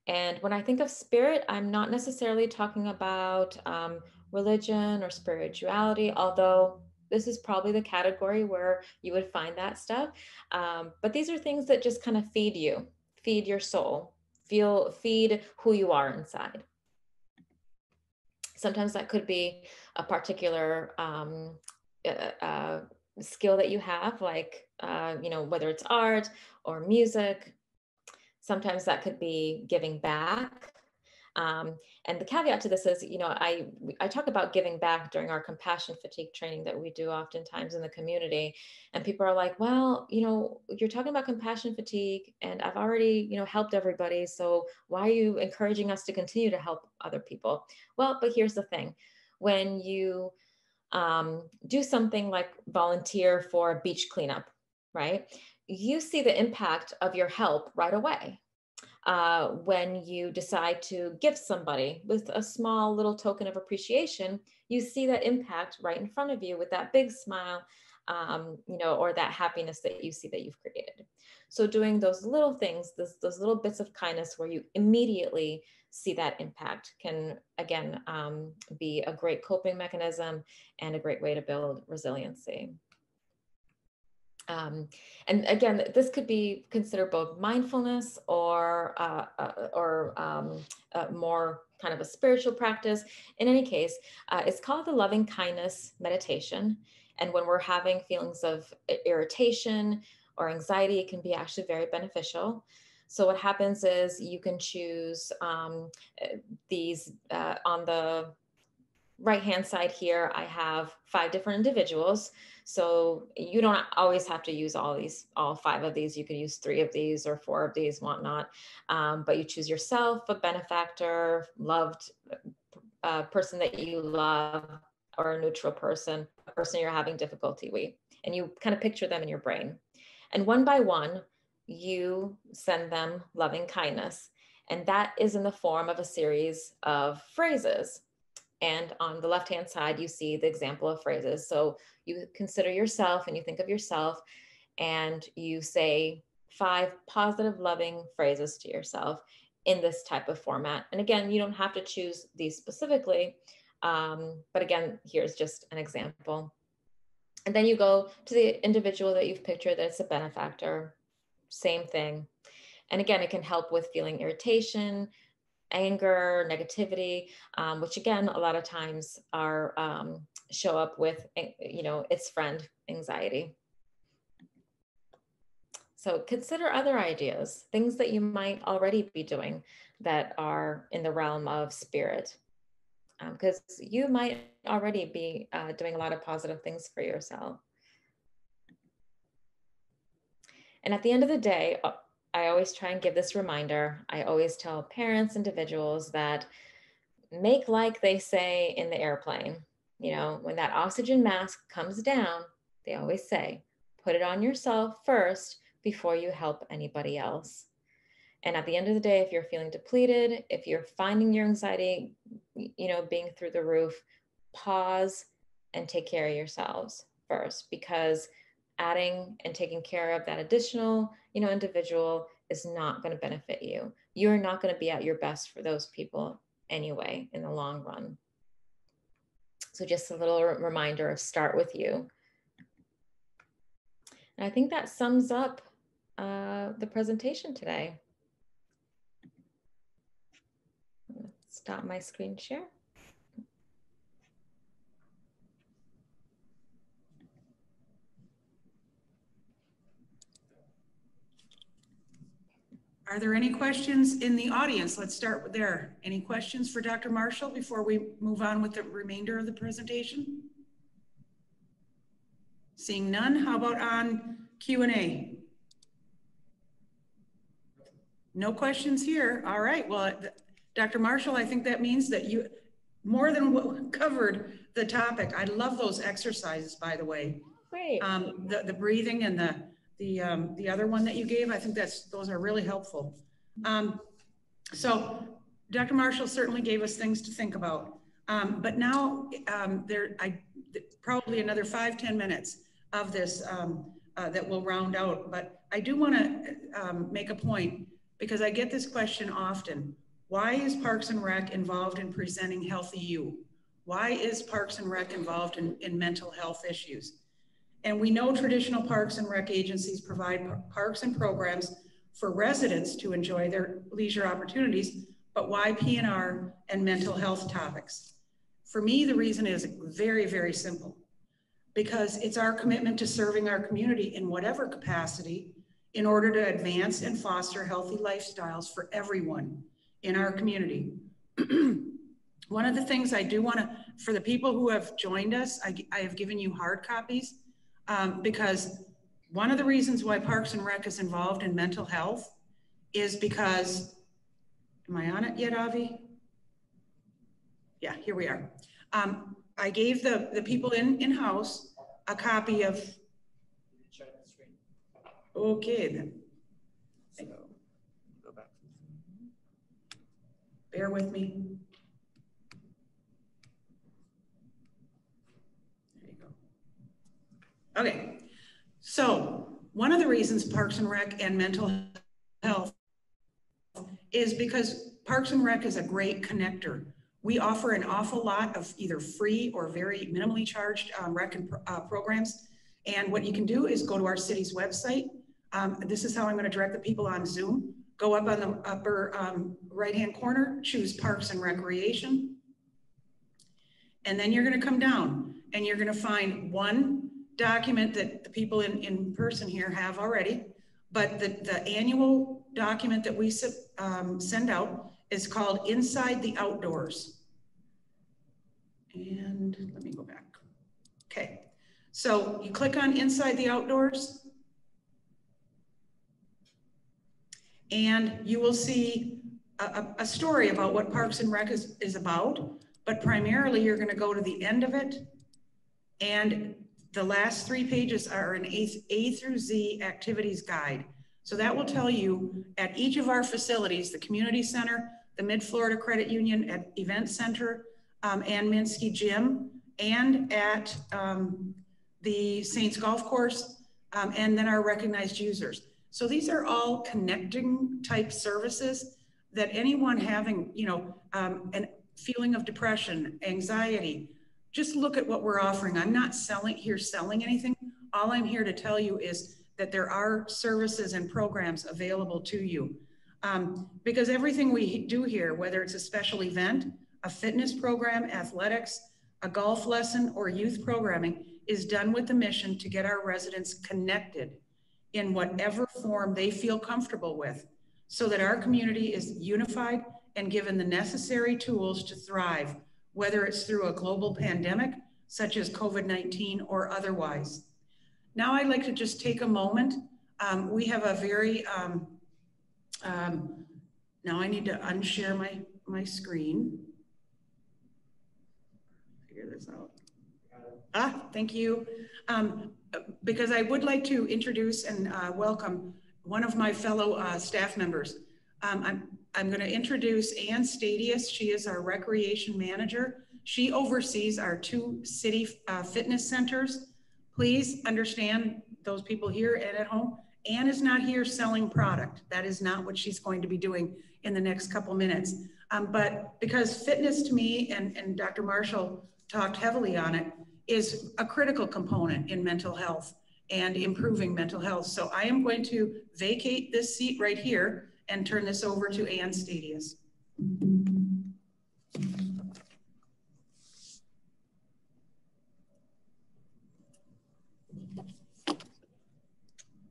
And when I think of spirit, I'm not necessarily talking about religion or spirituality, although this is probably the category where you would find that stuff. But these are things that just kind of feed you, feed your soul, feed who you are inside. Sometimes that could be a particular skill that you have, like, whether it's art or music. Sometimes that could be giving back. And the caveat to this is, I talk about giving back during our compassion fatigue training that we do oftentimes in the community. And people are like, well, you're talking about compassion fatigue and I've already, helped everybody. So why are you encouraging us to continue to help other people? Well, but here's the thing. When you do something like volunteer for a beach cleanup, right? You see the impact of your help right away. When you decide to gift somebody with a small little token of appreciation, you see that impact right in front of you with that big smile, or that happiness that you see that you've created. So doing those little things, those little bits of kindness where you immediately see that impact can, again, be a great coping mechanism and a great way to build resiliency. And again, this could be considered both mindfulness or more kind of a spiritual practice. In any case, it's called the loving kindness meditation. And when we're having feelings of irritation or anxiety, it can be actually very beneficial. So what happens is you can choose these on the right-hand side here, I have 5 different individuals. So you don't always have to use all 5 of these. You could use 3 of these or 4 of these, whatnot. But you choose yourself, a benefactor, loved person that you love, or a neutral person, a person you're having difficulty with. And you kind of picture them in your brain. And one by one, you send them loving kindness. And that is in the form of a series of phrases. And on the left-hand side, you see the example of phrases. So you consider yourself and you think of yourself and you say 5 positive, loving phrases to yourself in this type of format. And again, you don't have to choose these specifically, but again, here's just an example. And then you go to the individual that you've pictured that it's a benefactor, same thing. And again, it can help with feeling irritation, anger, negativity, which again, a lot of times are show up with, its friend, anxiety. So consider other ideas, things that you might already be doing that are in the realm of spirit, because you might already be doing a lot of positive things for yourself. And at the end of the day, I always try and give this reminder. I always tell parents, individuals that make like they say in the airplane. When that oxygen mask comes down, they always say, put it on yourself first before you help anybody else. And at the end of the day, if you're feeling depleted, if you're finding your anxiety, being through the roof, pause and take care of yourselves first, because adding and taking care of that additional, individual is not going to benefit you. You're not going to be at your best for those people anyway in the long run. So just a little reminder of start with you. And I think that sums up the presentation today. Stop my screen share. Are there any questions in the audience? Let's start with there. Any questions for Dr. Marshall before we move on with the remainder of the presentation? Seeing none, how about on Q&A? No questions here. All right, well, Dr. Marshall, I think that means that you more than covered the topic. I love those exercises, by the way. Great. The breathing and the other one that you gave, I think those are really helpful. So Dr. Marshall certainly gave us things to think about. But now probably another 5-10 minutes of this that will round out. But I do want to make a point, because I get this question often. Why is Parks and Rec involved in presenting HealthyU? Why is Parks and Rec involved in mental health issues? And we know traditional Parks and Rec agencies provide parks and programs for residents to enjoy their leisure opportunities, but why P&R and mental health topics? For me, the reason is very, very simple, because it's our commitment to serving our community in whatever capacity in order to advance and foster healthy lifestyles for everyone in our community. One of the things I do want to, for the people who have joined us, I have given you hard copies because one of the reasons why Parks and Rec is involved in mental health is because, am I on it yet, Avi? Yeah, here we are. I gave the people in-house a copy of, okay then. So, go back. Bear with me. There you go. Okay, so one of the reasons Parks and Rec and mental health is because Parks and Rec is a great connector. We offer an awful lot of either free or very minimally charged rec and programs. And what you can do is go to our city's website. This is how I'm going to direct the people on Zoom. Go up on the upper right-hand corner, choose Parks and Recreation. And then you're going to come down and you're going to find one document that the people in person here have already. But the annual document that we send out is called Inside the Outdoors. And let me go back. Okay, so you click on Inside the Outdoors and you will see a story about what Parks and Rec is about, but primarily you're gonna go to the end of it, and the last 3 pages are an A through Z activities guide. So that will tell you at each of our facilities, the community center, the Mid-Florida Credit Union at Event Center, and Minsky Gym, and at the Saints Golf Course, and then our recognized users. So these are all connecting type services that anyone having, a feeling of depression, anxiety, just look at what we're offering. I'm not selling anything. All I'm here to tell you is that there are services and programs available to you. Because everything we do here, whether it's a special event, a fitness program, athletics, a golf lesson, or youth programming, is done with the mission to get our residents connected in whatever form they feel comfortable with, so that our community is unified and given the necessary tools to thrive, whether it's through a global pandemic, such as COVID-19 or otherwise. Now I'd like to just take a moment. We have a very, now I need to unshare my screen. Figure this out. Thank you. Because I would like to introduce and welcome one of my fellow staff members. I'm going to introduce Ann Stadius. She is our recreation manager. She oversees our 2 city fitness centers. Please understand, those people here and at home, Ann is not here selling product. That is not what she's going to be doing in the next couple minutes. But because fitness to me, and Dr. Marshall talked heavily on it, is a critical component in mental health and improving mental health. So I am going to vacate this seat right here and turn this over to Ann Stadius.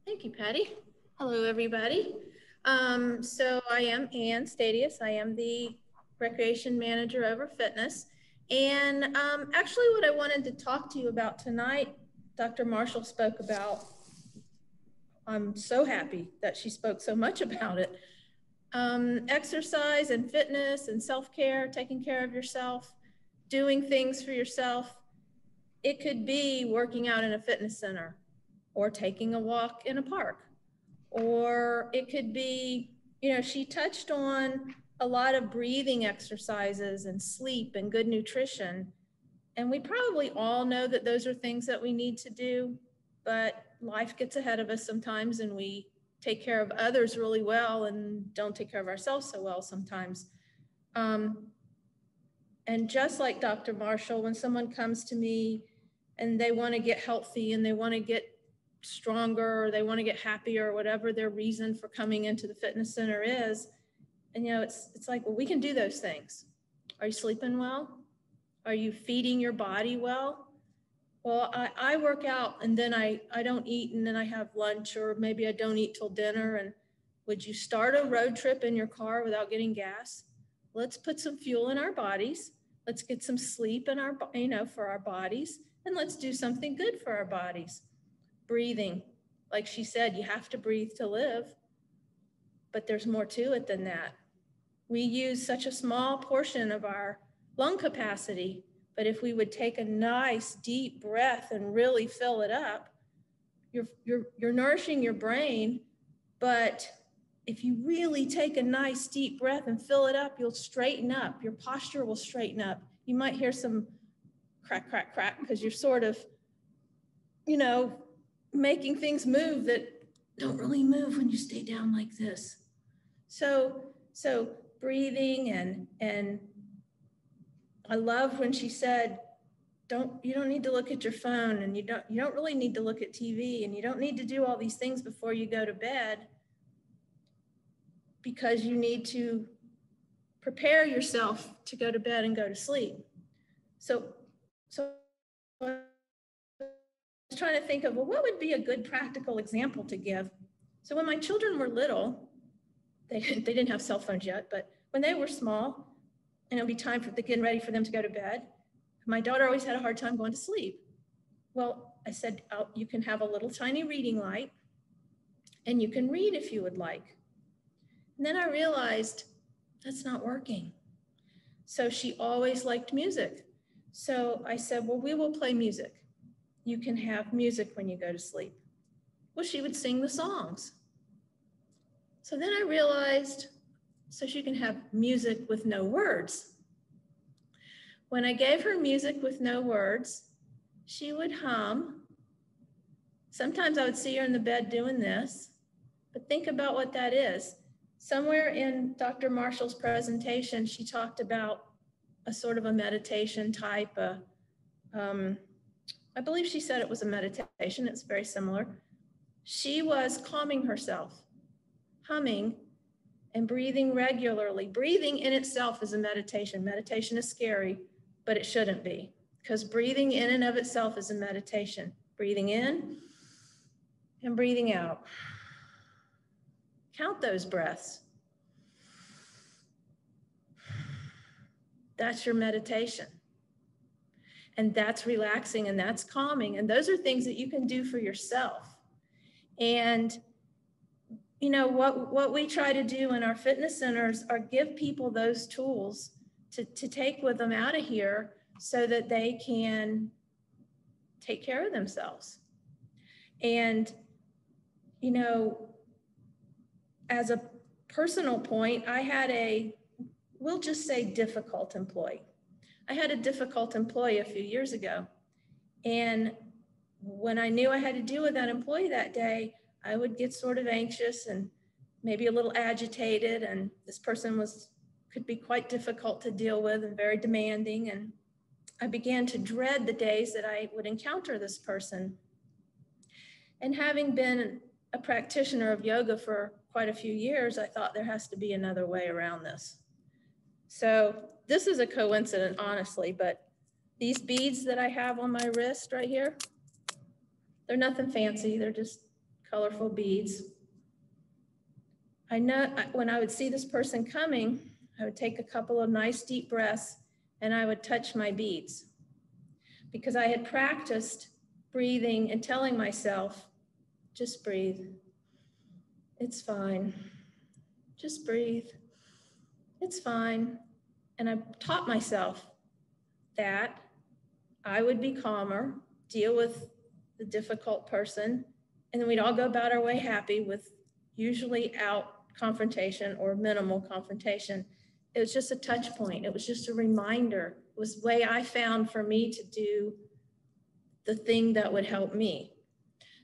Thank you, Patty. Hello, everybody. So I am Ann Stadius. I am the recreation manager over fitness. And actually what I wanted to talk to you about tonight, Dr. Marshall spoke about. I'm so happy that she spoke so much about it. Exercise and fitness and self-care, taking care of yourself, doing things for yourself. It could be working out in a fitness center or taking a walk in a park. Or it could be, you know, she touched on a lot of breathing exercises and sleep and good nutrition. And we probably all know that those are things that we need to do, but life gets ahead of us sometimes and we take care of others really well and don't take care of ourselves so well sometimes. And just like Dr. Marshall, when someone comes to me and they want to get healthy and they want to get stronger or they want to get happier or whatever their reason for coming into the fitness center is, and you know, it's like, well, we can do those things. Are you sleeping well? Are you feeding your body well? Well, I work out and then I don't eat and then I have lunch, or maybe I don't eat till dinner. And would you start a road trip in your car without getting gas? Let's put some fuel in our bodies. Let's get some sleep in our, you know, for our bodies, and let's do something good for our bodies. Breathing, like she said, you have to breathe to live, but there's more to it than that. We use such a small portion of our lung capacity, but if we would take a nice deep breath and really fill it up, you're nourishing your brain, but if you really take a nice deep breath and fill it up, you'll straighten up, your posture will straighten up. You might hear some crack, crack, crack, because you're sort of, you know, making things move that don't really move when you stay down like this. So breathing and I love when she said, you don't need to look at your phone, and you don't really need to look at TV, and you don't need to do all these things before you go to bed, because you need to prepare yourself to go to bed and go to sleep. So I was trying to think of, well, what would be a good practical example to give? So when my children were little, they didn't have cell phones yet, but when they were small, and it'll be time for getting ready for them to go to bed, my daughter always had a hard time going to sleep. Well, I said, oh, you can have a little tiny reading light, and you can read if you would like. And then I realized that's not working. So she always liked music. So I said, well, we will play music. You can have music when you go to sleep. Well, she would sing the songs. So then I realized, so she can have music with no words. When I gave her music with no words, she would hum. Sometimes I would see her in the bed doing this, but think about what that is. Somewhere in Dr. Marshall's presentation, she talked about a sort of a meditation type. I believe she said it was a meditation. It's very similar. She was calming herself, humming and breathing regularly. Breathing in itself is a meditation. Meditation is scary, but it shouldn't be, because breathing in and of itself is a meditation. Breathing in and breathing out. Count those breaths. That's your meditation. And that's relaxing and that's calming. And those are things that you can do for yourself. And you know, what we try to do in our fitness centers are give people those tools to take with them out of here so that they can take care of themselves. And, you know, as a personal point, I had we'll just say difficult employee. I had a difficult employee a few years ago. And when I knew I had to deal with that employee that day, I would get sort of anxious and maybe a little agitated. And this person could be quite difficult to deal with and very demanding. And I began to dread the days that I would encounter this person. And having been a practitioner of yoga for quite a few years, I thought there has to be another way around this. So this is a coincidence, honestly, but these beads that I have on my wrist right here, they're nothing fancy. They're just colorful beads. I know when I would see this person coming, I would take a couple of nice deep breaths and I would touch my beads, because I had practiced breathing and telling myself, just breathe. It's fine. Just breathe. It's fine. And I taught myself that I would be calmer, deal with the difficult person, and then we'd all go about our way happy with usually out confrontation or minimal confrontation. It was just a touch point. It was just a reminder. It was the way I found for me to do the thing that would help me.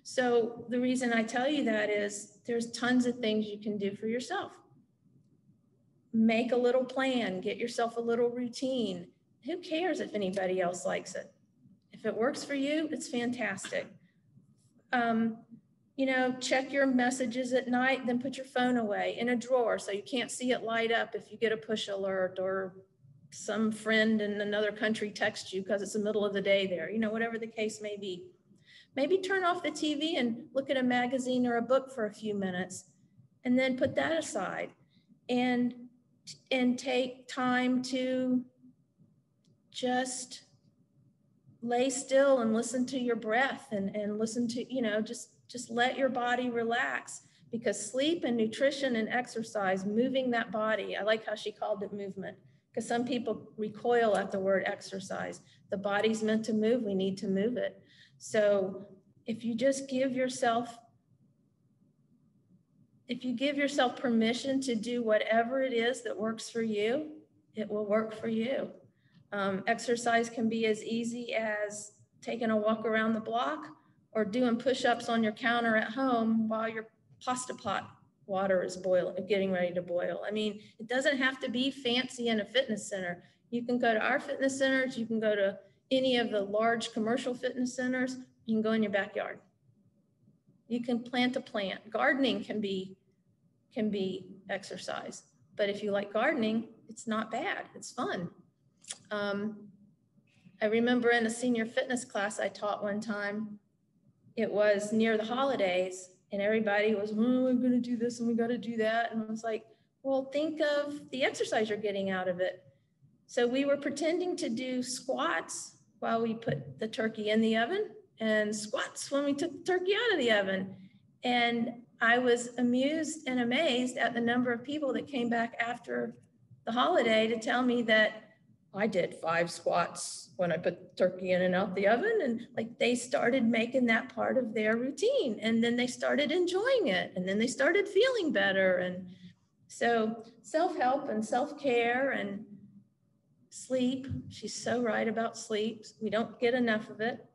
So the reason I tell you that is there's tons of things you can do for yourself. Make a little plan, get yourself a little routine. Who cares if anybody else likes it? If it works for you, it's fantastic. You know, check your messages at night, then put your phone away in a drawer so you can't see it light up if you get a push alert or some friend in another country texts you because it's the middle of the day there, you know, whatever the case may be. Maybe turn off the TV and look at a magazine or a book for a few minutes and then put that aside and take time to just lay still and listen to your breath and listen to, you know, just let your body relax, because sleep and nutrition and exercise, moving that body, I like how she called it movement, because some people recoil at the word exercise. The body's meant to move, we need to move it. So if you just give yourself permission to do whatever it is that works for you, it will work for you. Exercise can be as easy as taking a walk around the block or doing push-ups on your counter at home while your pasta pot water is getting ready to boil. I mean, it doesn't have to be fancy in a fitness center. You can go to our fitness centers, you can go to any of the large commercial fitness centers, you can go in your backyard. You can plant a plant. Gardening can be exercise, but if you like gardening, it's not bad, it's fun. I remember in a senior fitness class I taught one time, it was near the holidays and everybody was, oh, we're gonna do this and we gotta do that. And I was like, well, think of the exercise you're getting out of it. So we were pretending to do squats while we put the turkey in the oven and squats when we took the turkey out of the oven. And I was amused and amazed at the number of people that came back after the holiday to tell me that I did 5 squats when I put the turkey in and out the oven. And like they started making that part of their routine, and then they started enjoying it, and then they started feeling better. And so self-help and self-care and sleep, she's so right about sleep. We don't get enough of it.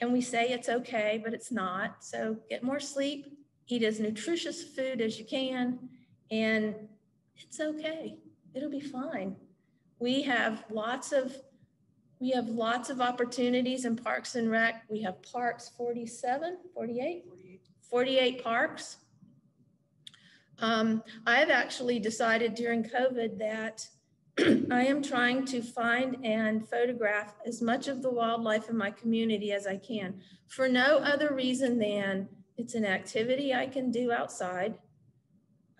And we say it's okay, but it's not. So get more sleep, eat as nutritious food as you can, and it's okay. It'll be fine. We have lots of opportunities in Parks and Rec. We have parks, 48 parks. I have actually decided during COVID that I am trying to find and photograph as much of the wildlife in my community as I can, for no other reason than it's an activity I can do outside.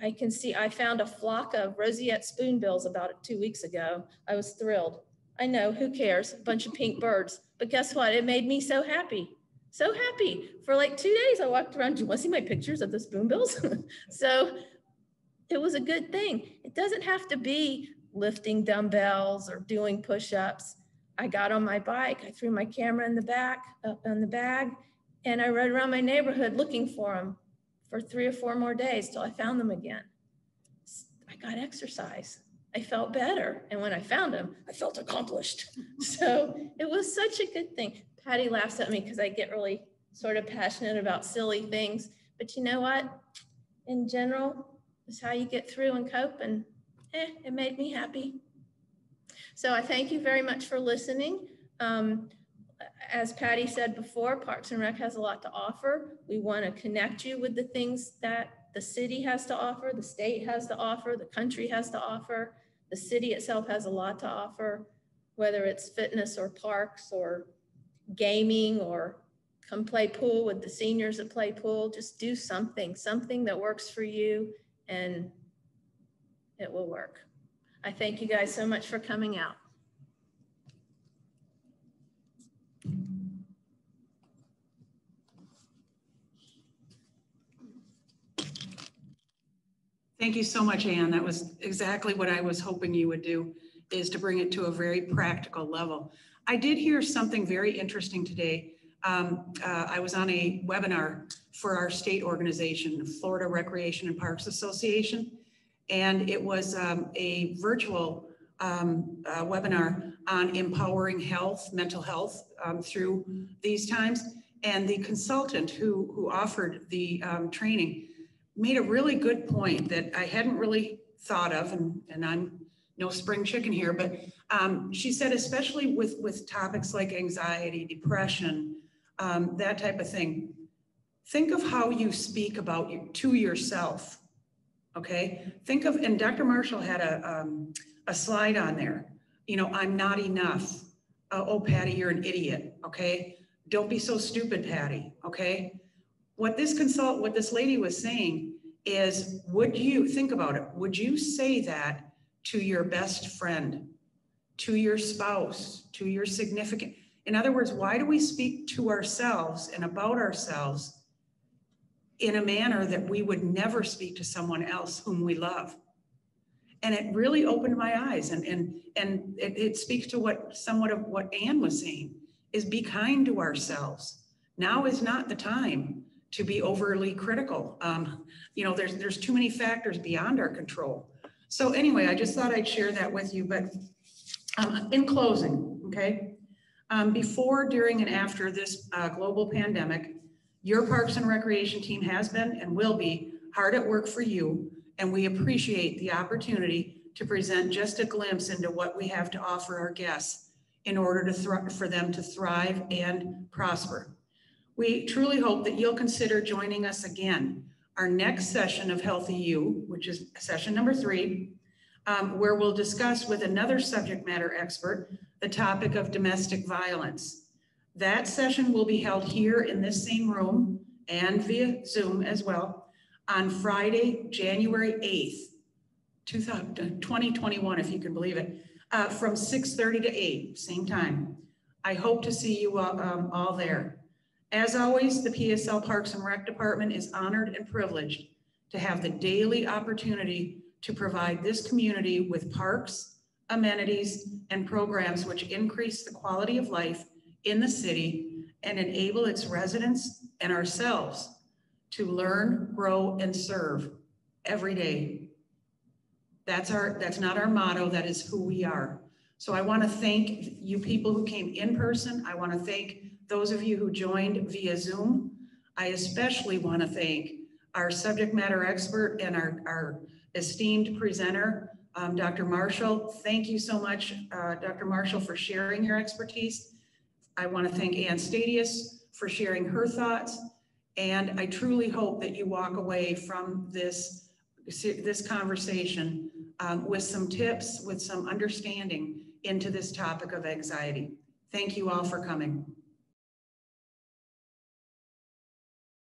I found a flock of roseate spoonbills about 2 weeks ago. I was thrilled. I know, who cares? A bunch of pink birds. But guess what? It made me so happy. So happy. For like 2 days, I walked around. Do you want to see my pictures of the spoonbills? So it was a good thing. It doesn't have to be lifting dumbbells or doing push-ups. I got on my bike. I threw my camera in the bag, and I rode around my neighborhood looking for them for 3 or 4 more days till I found them again. I got exercise. I felt better. And when I found them, I felt accomplished. So it was such a good thing. Patty laughs at me because I get really sort of passionate about silly things. But you know what? In general, it's how you get through and cope. And it made me happy. So I thank you very much for listening. As Patty said before, Parks and Rec has a lot to offer. We want to connect you with the things that the city has to offer, the state has to offer, the country has to offer. The city itself has a lot to offer, whether it's fitness or parks or gaming or come play pool with the seniors that play pool. Just do something that works for you and it will work. I thank you guys so much for coming out. Thank you so much, Anne. That was exactly what I was hoping you would do, is to bring it to a very practical level. I did hear something very interesting today. I was on a webinar for our state organization, Florida Recreation and Parks Association, and it was a virtual webinar on empowering health, mental health through these times. And the consultant who offered the training made a really good point that I hadn't really thought of, and I'm no spring chicken here, but she said, especially with topics like anxiety, depression, that type of thing, think of how you speak about to yourself, okay? Think of, and Dr. Marshall had a slide on there, you know, I'm not enough. Oh, Patty, you're an idiot, okay? Don't be so stupid, Patty, okay? What this lady was saying is, would you, think about it, would you say that to your best friend, to your spouse, to your significant, in other words, why do we speak to ourselves and about ourselves in a manner that we would never speak to someone else whom we love? And it really opened my eyes, and it speaks to somewhat of what Anne was saying, is be kind to ourselves. Now is not the time to be overly critical. You know, there's too many factors beyond our control. So anyway, I just thought I'd share that with you. But in closing, okay, before, during, and after this global pandemic, your Parks and Recreation team has been and will be hard at work for you, and we appreciate the opportunity to present just a glimpse into what we have to offer our guests in order for them to thrive and prosper. We truly hope that you'll consider joining us again. Our next session of HealthyU, which is session number 3, where we'll discuss with another subject matter expert the topic of domestic violence. That session will be held here in this same room and via Zoom as well on Friday, January 8th, 2021, if you can believe it, from 6:30 to 8, same time. I hope to see you all there. As always, the PSL Parks and Rec Department is honored and privileged to have the daily opportunity to provide this community with parks, amenities, and programs which increase the quality of life in the city and enable its residents and ourselves to learn, grow, and serve every day. That's not our motto, that is who we are. So I want to thank you people who came in person. I want to thank those of you who joined via Zoom. I especially want to thank our subject matter expert and our esteemed presenter, Dr. Marshall. Thank you so much, Dr. Marshall, for sharing your expertise. I want to thank Ann Stadius for sharing her thoughts. And I truly hope that you walk away from this conversation with some tips, with some understanding into this topic of anxiety. Thank you all for coming.